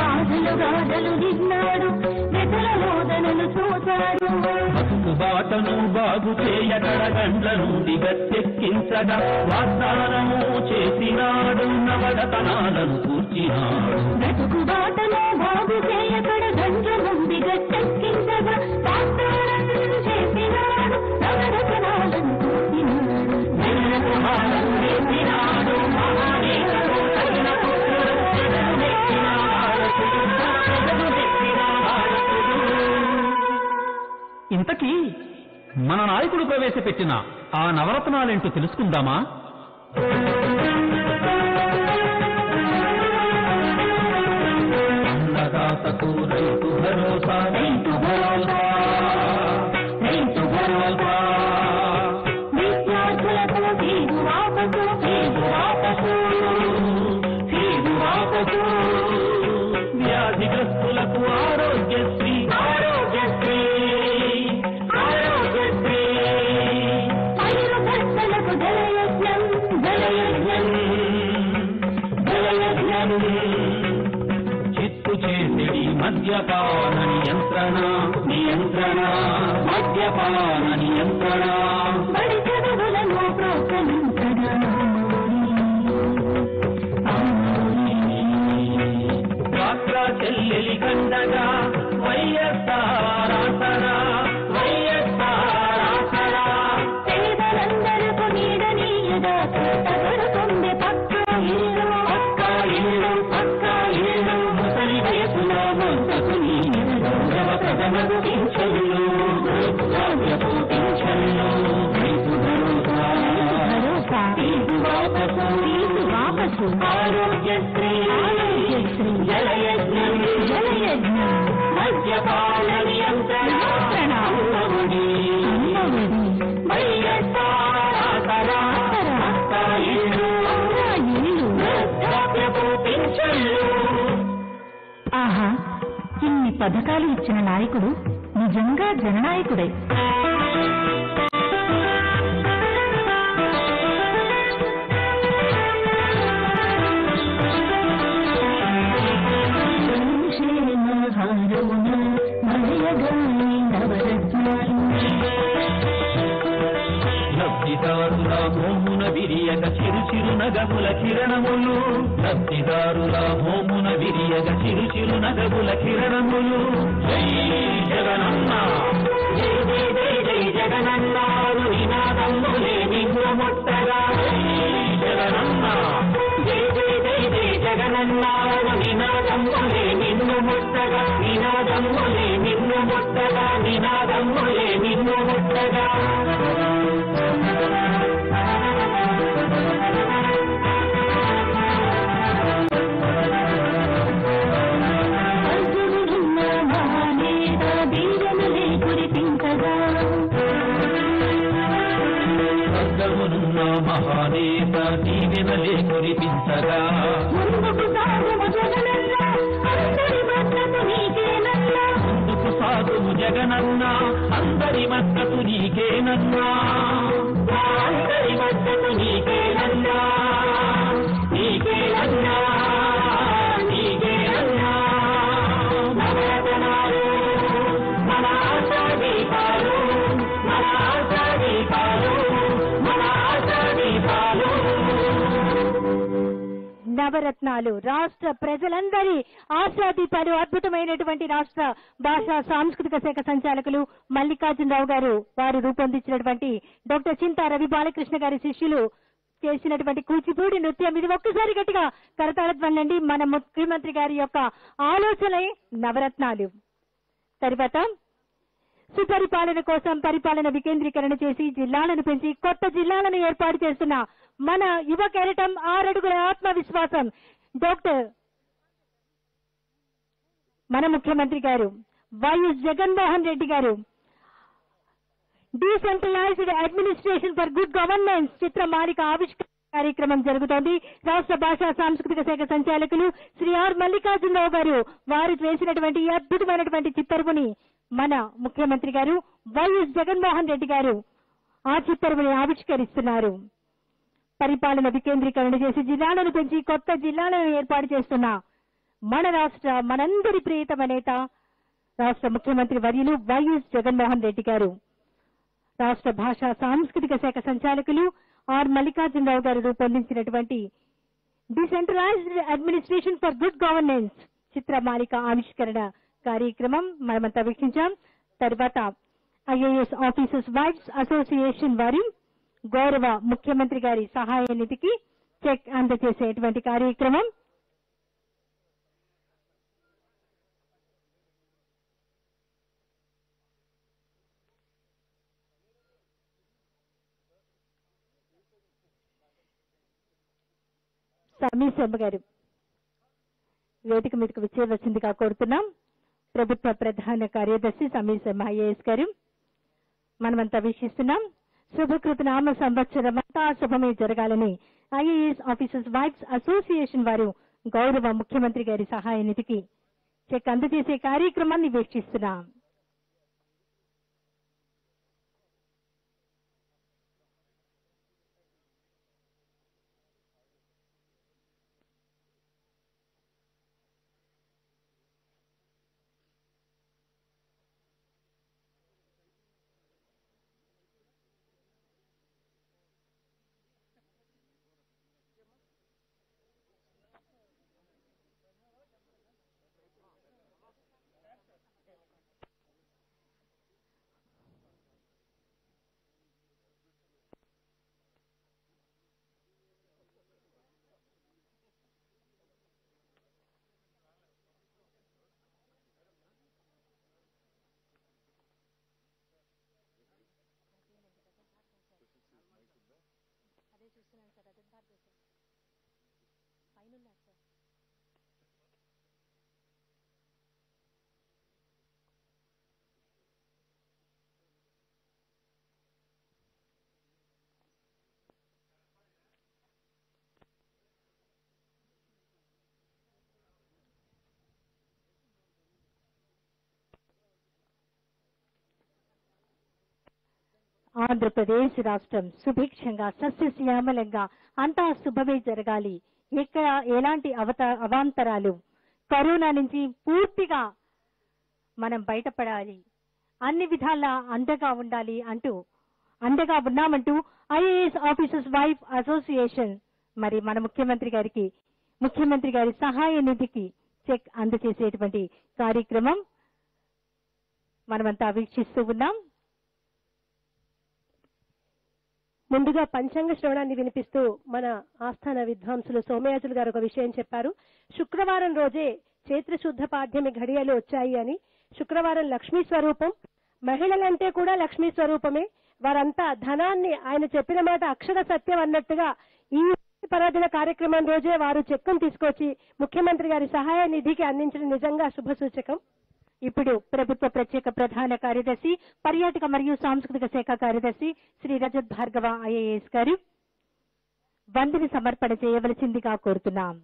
బాధలు గాథలు విన్నాడు, వెతల రోదనలు చూచాడు. బతుకు బాటను బాగు చేయగడ గండ్ల నుండి గట్టెక్కించగా వాగ్దానము చేసినాడు, నవరతనాలను కూర్చినాడు. బ్రతుకు బాటలో బాగు చేయకడ గంట నుండి గట్టెక్కించగా వాగ్దానం చేసినాడు, నవరతనాలను కూర్చినాడు. జనరతనాలను చేసినాడు, మహానేతకు తగిన పుత్రుడు జనం మెచ్చిన వారసుడు. మన నాయకుడు ప్రవేశపెట్టిన ఆ నవరత్నాలేంటో తెలుసుకుందామా? అన్నదాతకు రైతు భరోసా, రైతు భరోసా, రైతు భరోసా. విద్యార్థులకు ఫీజు వాపసు, ఫీజు వాపసు, ఫీజు వాపసు. వ్యాధిగ్రస్తులకు ఆరోగ్యశ్రీ, ఆరోగ్యశ్రీ, ఆరోగ్యశ్రీ. పైరు భర్తలకు జలయజ్ఞం, జలయజ్ఞం, జలయజ్ఞం. చిత్తు చేసిడి మద్యపాన నియంత్రణ, నియంత్రణ, మద్యపాన నియంత్రణ. బడి చదువులను ప్రోత్సహించగా డాక్రా చెల్లెలి కండగా వైఎస్ఆర్ ఆసరా, వైఎస్ఆర్ ఆసరా. పేదలందరకు నీడనీయగా తగడుతుంది పక్కా ఇల్లు, పక్కా ఇల్లు, పక్కా ఇల్లు. ముసలి వయసులో మొంతకు నీరు గౌరవప్రదమగు పింఛన్లు, వృద్ధాప్యపు పింఛన్లు. రైతు భరోసా, భరోసా, ఫీజు వాపసు, ఫీజు వాపసు. ఆరోగ్యశ్రీ, ఆరోగ్యశ్రీ, జలయజ్ఞం, జలయజ్ఞం, మద్యపాన నియంత్రణ. అమ్మఒడి, వైఎస్ఆర్ ఆసరా, పక్కా ఇల్లు, పక్కా ఇల్లు. వృద్ధాప్యపు పింఛన్లు. ఆహా, ఇన్ని పథకాలు ఇచ్చిన నాయకుడు నిజంగా జననాయకుడే. లబ్ధిదారుల మోమున విరియగ చిరు చిరు నగముల కిరణములు, లబ్ధిదారుల మోమున విరియగ చిరు చిరు నగముల కిరణములు. జై జగనన్న, జై జై జై జై జగనన్న. నినాదములే నిన్ను ముట్టగా, జై జగనన్న, జై జై జై జై జగనన్న. నినాదములే నిన్ను ముట్టగా, నినాదములే నిన్ను ముట్టగా, నినాదములే నిన్ను ముట్టగా. అర్జునుడున్న మహానేత దీవెనలే కురిపించగా, స్వర్గమునున్న మహానేత దీవెనలే కురిపించగా. ముందుకు సాగుము జగనన్న, అందరి మద్దతు నీకేనన్నా. ముందుకు సాగుము జగనన్న, అందరి మద్దతు నీకేనన్నా. అందరి మద్దతు నీకేనన్నా, నీకేనన్నా, నీకేనన్నా. నవరత్నాలు మన ఆశా దీపాలు, మన ఆశా దీపాలు, మన ఆశా దీపాలు. నవరత్నాలు రాష్ట్ర ప్రజలందరి ఆశాదీపాలు. అద్భుతమైనటువంటి రాష్ట్ర భాషా సాంస్కృతిక శాఖ సంచాలకులు మల్లికార్జునరావు గారు వారు రూపొందించినటువంటి డాక్టర్ చింతా రవి బాలకృష్ణ గారి శిష్యులు చేసినటువంటి కూచిపూడి నృత్యం. ఇది ఒక్కసారి గట్టిగా కరతాళధ్వనండి. మన ముఖ్యమంత్రి గారి యొక్క ఆలోచనే నవరత్నాలు. తర్వాత సుపరిపాలన కోసం పరిపాలన వికేంద్రీకరణ చేసి జిల్లాలను పెంచి కొత్త జిల్లాలను ఏర్పాటు చేస్తున్న మన యువ కెరటం 6 అడుగుల ఆత్మవిశ్వాసం డాక్టర్ మన ముఖ్యమంత్రి గారు వైఎస్ జగన్మోహన్ రెడ్డి గారు decentralized administration for good governance చిత్రమాలిక ఆవిష్కరణ కార్యక్రమం జరుగుతోంది. రాష్ట్ర భాషా సాంస్కృతిక శాఖ సంచాలకులు శ్రీ ఆర్ మల్లికార్జునరావు గారు వారు చేసినటువంటి ఈ అద్భుతమైనటువంటి చిత్తరువుని మన ముఖ్యమంత్రి గారు వైఎస్ జగన్మోహన్ రెడ్డి గారు ఆ చిత్తరువుని ఆవిష్కరిస్తున్నారు. పరిపాలన వికేంద్రీకరణ చేసి జిల్లాలను పెంచి కొత్త జిల్లాలను ఏర్పాటు చేస్తున్న మన రాష్ట్ర మనందరి ప్రియతమ నేత రాష్ట్ర ముఖ్యమంత్రి వర్యులు వైఎస్ జగన్మోహన్ రెడ్డి గారు. రాష్ట్ర భాషా సాంస్కృతిక శాఖ సంచాలకులు ఆర్ మల్లికార్జునరావు గారు రూపొందించినటువంటి decentralized administration for good governance చిత్రమాలిక ఆవిష్కరణ కార్యక్రమం మనమంతా వీక్షించాం. తర్వాత ఐఏఎస్ ఆఫీసర్స్ వైఫ్స్ అసోసియేషన్ వారి గౌరవ ముఖ్యమంత్రి గారి సహాయ నిధికి చెక్ అందజేసేటువంటి కార్యక్రమం. సమీశమ్మ గారు వేదిక మీదకు విచ్చేయవలసిందిగా కోరుతున్నాం. ప్రభుత్వ ప్రధాన కార్యదర్శి సమీశమ్మ ఐఏఎస్ గారు మనమంతా వీక్షిస్తున్నాం. శుభకృత నామ సంవత్సరం అంతా శుభమే జరగాలని ఐఏఎస్ ఆఫీసర్స్ వైఫ్స్ అసోసియేషన్ వారు గౌరవ ముఖ్యమంత్రి గారి సహాయ నిధికి చెక్ అందజేసే కార్యక్రమాన్ని వీక్షిస్తున్నాం. ఆంధ్రప్రదేశ్ రాష్ట్రం సుభిక్షంగా సస్యశ్యామలంగా అంతా శుభమే జరగాలి. ఎక్కడ ఎలాంటి అవాంతరాలు కరోనా నుంచి పూర్తిగా మనం బయటపడాలి, అన్ని విధాలా అండగా ఉండాలి అంటూ అండగా ఉన్నామంటూ ఐఏఎస్ ఆఫీసర్స్ వైఫ్ అసోసియేషన్ మరి మన ముఖ్యమంత్రి గారి సహాయ నిధికి చెక్ అందజేసేటువంటి కార్యక్రమం మనమంతా వీక్షిస్తూ ఉన్నాం. ముందుగా పంచాంగ శ్రవణాన్ని వినిపిస్తూ మన ఆస్థాన విద్వాంసులు సోమయాజులు గారు ఒక విషయం చెప్పారు. శుక్రవారం రోజే చైత్రశుద్ధ పాడ్యమి ఘడియలు వచ్చాయి అని. శుక్రవారం లక్ష్మీ స్వరూపం, మహిళలంటే కూడా లక్ష్మీ స్వరూపమే. వారంతా ధనాన్ని ఆయన చెప్పిన మాట అక్షర సత్యం అన్నట్టుగా ఈ పర్వదిన కార్యక్రమం రోజే వారు చెక్కును తీసుకొచ్చి ముఖ్యమంత్రి గారి సహాయ నిధికి అందించడం నిజంగా శుభ సూచకం. ఇప్పుడు ప్రభుత్వ ప్రత్యేక ప్రధాన కార్యదర్శి పర్యాటక మరియు సాంస్కృతిక శాఖ కార్యదర్శి శ్రీ రజత్ భార్గవ ఐఏఎస్ గారు వందన సమర్పణ చేయవలసిందిగా కోరుతున్నాం.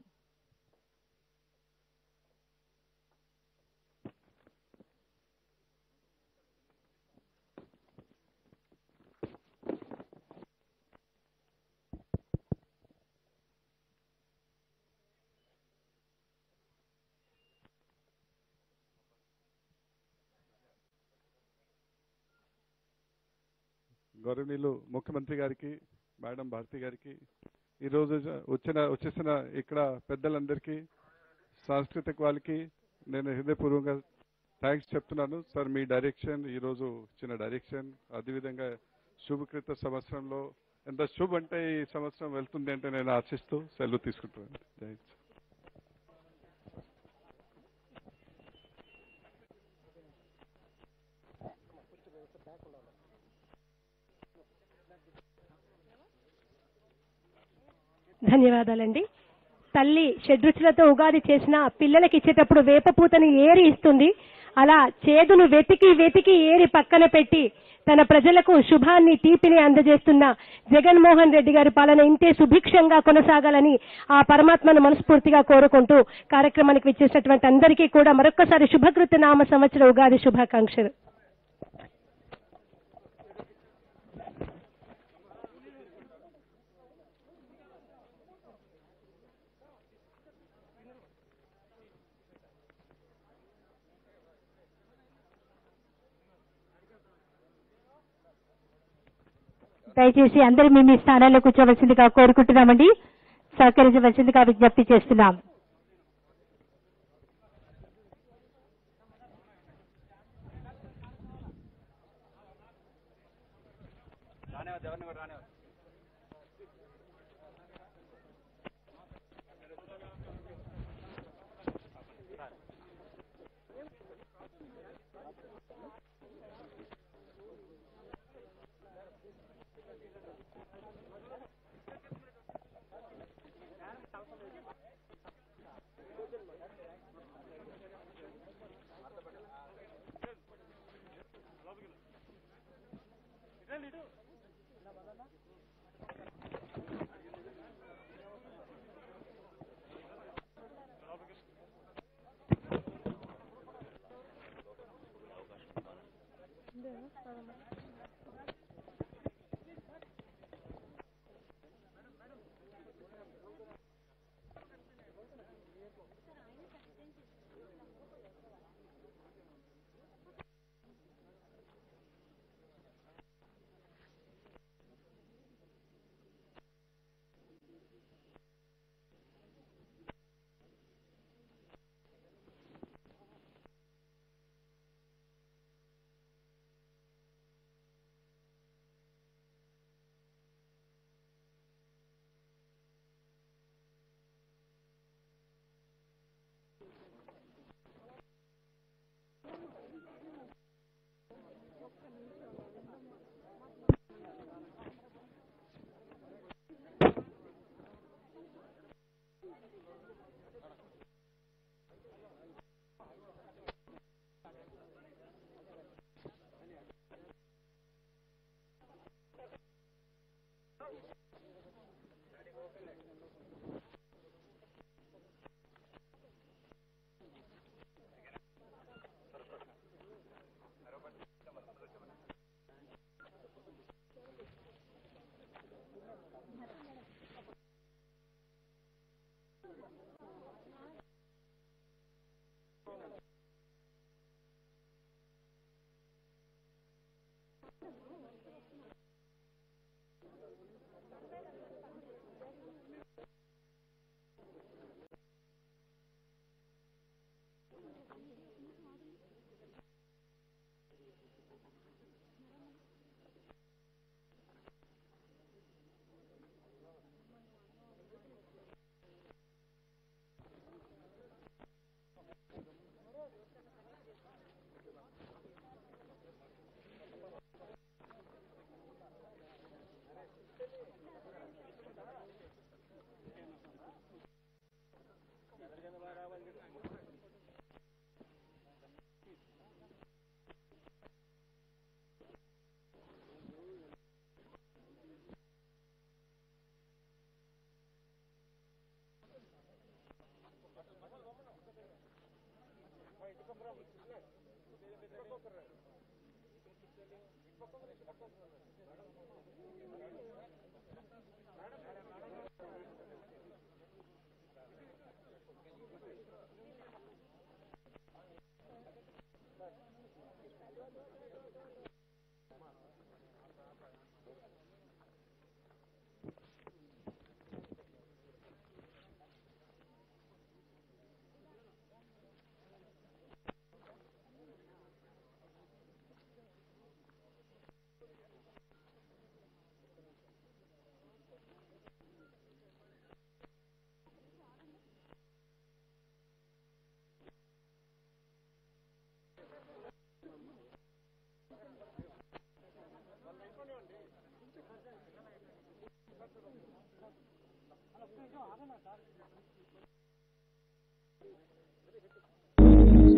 గౌరవనీయులు ముఖ్యమంత్రి గారికి, మేడం భారతి గారికి, ఈరోజు వచ్చేసిన ఇక్కడ పెద్దలందరికీ, సాంస్కృతిక వాళ్ళకి నేను హృదయపూర్వకంగా థ్యాంక్స్ చెప్తున్నాను. సార్ మీ డైరెక్షన్, ఈరోజు ఇచ్చిన డైరెక్షన్, అదేవిధంగా శుభకృత సంవత్సరంలో ఎంత శుభ అంటే ఈ సంవత్సరం వెళ్తుంది అంటే నేను ఆశిస్తూ సెలవు తీసుకుంటున్నాను. జై హింద్. ధన్యవాదాలండి. తల్లి షడ్రుచులతో ఉగాది చేసిన పిల్లలకి ఇచ్చేటప్పుడు వేపపూతని ఏరి ఇస్తుంది. అలా చేదును వెతికి వెతికి ఏరి పక్కన పెట్టి తన ప్రజలకు శుభాన్ని, తీపిని అందజేస్తున్న జగన్మోహన్ రెడ్డి గారి పాలన ఇంతే సుభిక్షంగా కొనసాగాలని ఆ పరమాత్మను మనస్ఫూర్తిగా కోరుకుంటూ కార్యక్రమానికి విచ్చేసినటువంటి అందరికీ కూడా మరొక్కసారి శుభకృత నామ సంవత్సర ఉగాది శుభాకాంక్షలు. దయచేసి అందరూ మీ స్థానాల్లో కూర్చోవలసిందిగా కోరుకుంటున్నామండి. సహకరించవలసిందిగా విజ్ఞప్తి చేస్తున్నాం.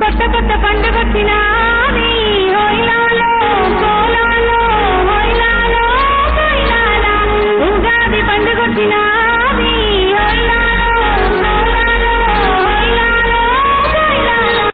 కొత్త కొత్త పండుగొచ్చినాది హోయిలాలో కోలాలో హోయిలాలో హోయిలాలా ఉగాది పండుగొచ్చినాది హోయిలాలో కోలాలో హోయిలాలో హోయిలాలా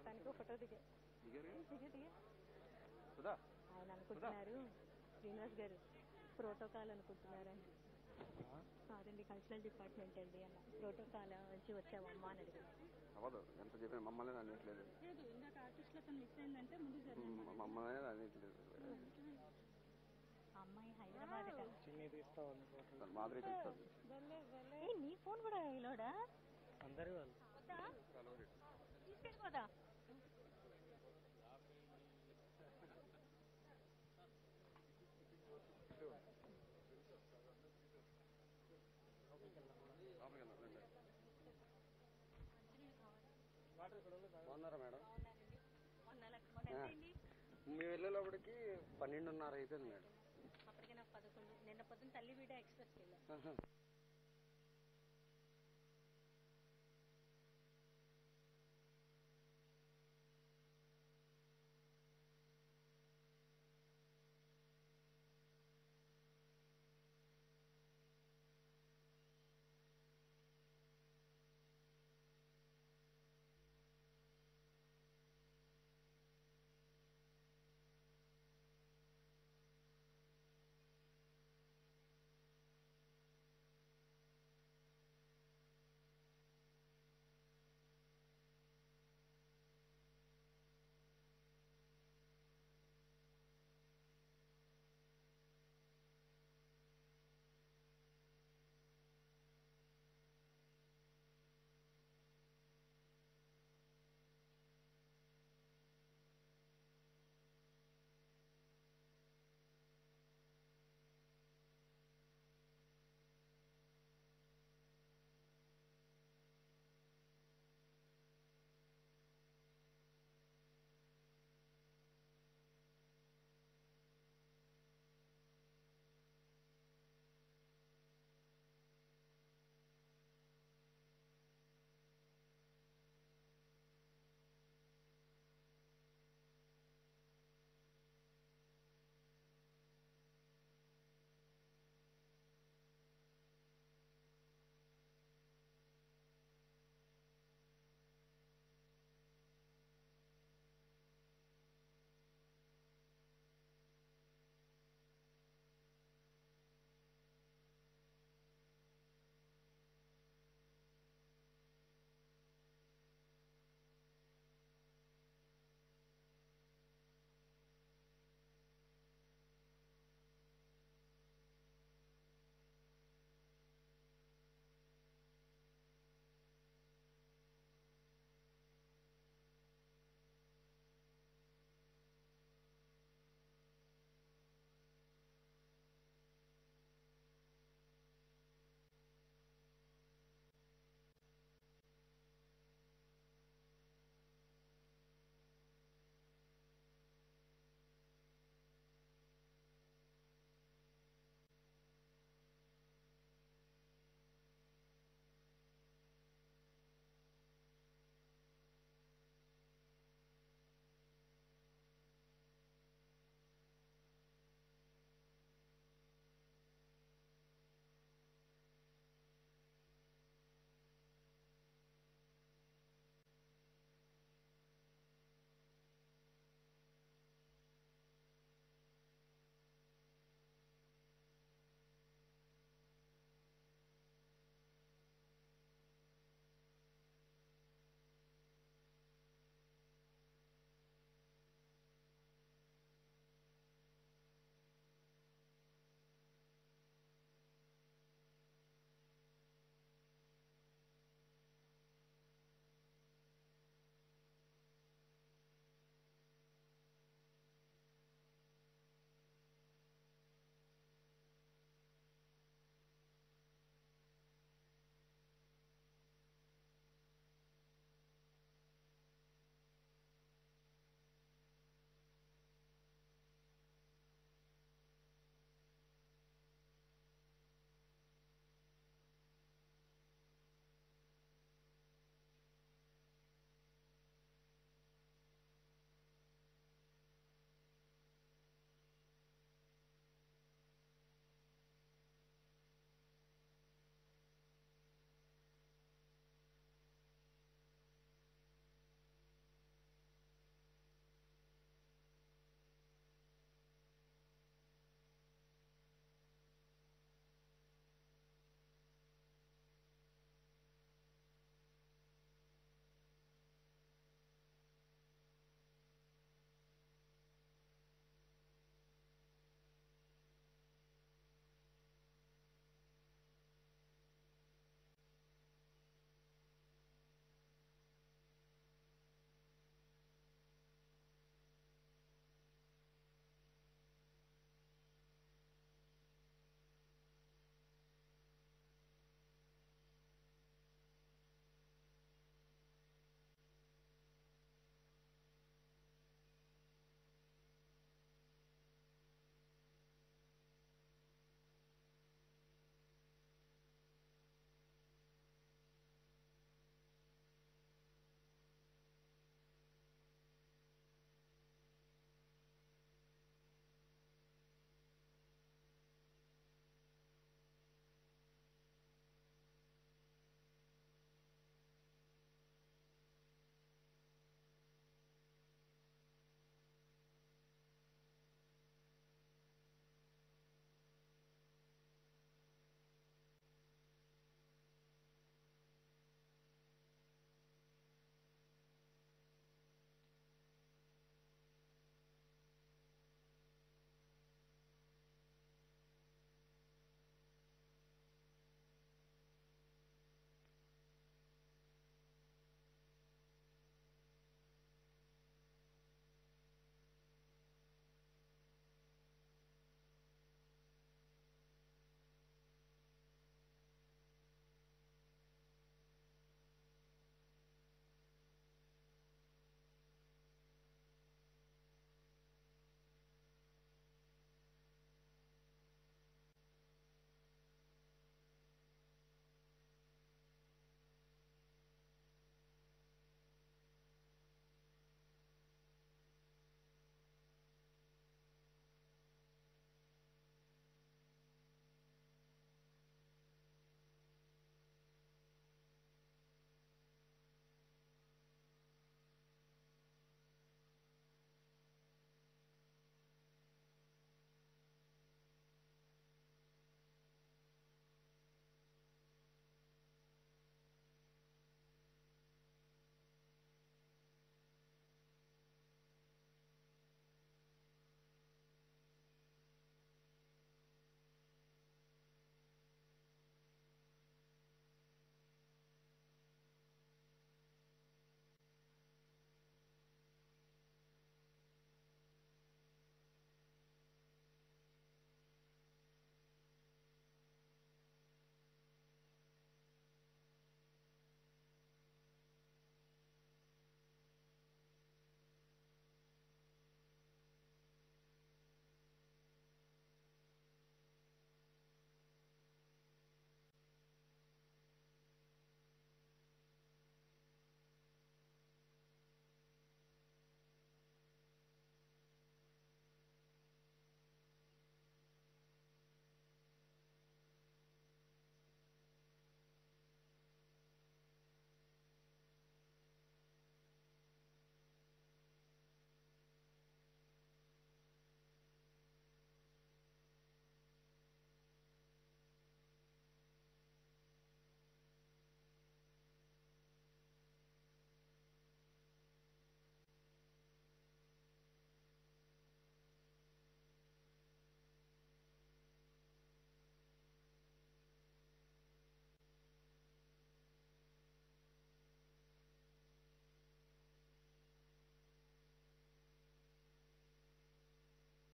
మొత్తానికి ఫోటో దిగే ఆయన అనుకుంటున్నారు శ్రీనివాస్ గారు ప్రోటోకాల్ అనుకుంటున్నారని. కాదండి కల్చరల్ డిపార్ట్మెంట్ అండి అన్న ప్రోటోకాల్ నుంచి వచ్చామమ్మా అని అడిగారు. అవ్వదు ఎంత చెప్పిన మమ్మల్ని అనట్లేదు. ఇందాక ఆర్టిస్టులతో మిస్ అయిందంటే ముందు మమ్మల్ని అనట్లేదు. అమ్మాయి హైదరాబాద్ మాదిరి నీ ఫోన్ కూడా ఇలాడా అందరి వాళ్ళు తీసుకెళ్ళిపోదా బాగున్నారా మేడం? మేము వెళ్ళేలోపటికి 12:30 అయిపోయింది మేడం. అప్పటికే నాకు 11 నిన్న పొద్దున్న తల్లి వీడియో ఎక్స్ప్రెస్కి వెళ్ళాను.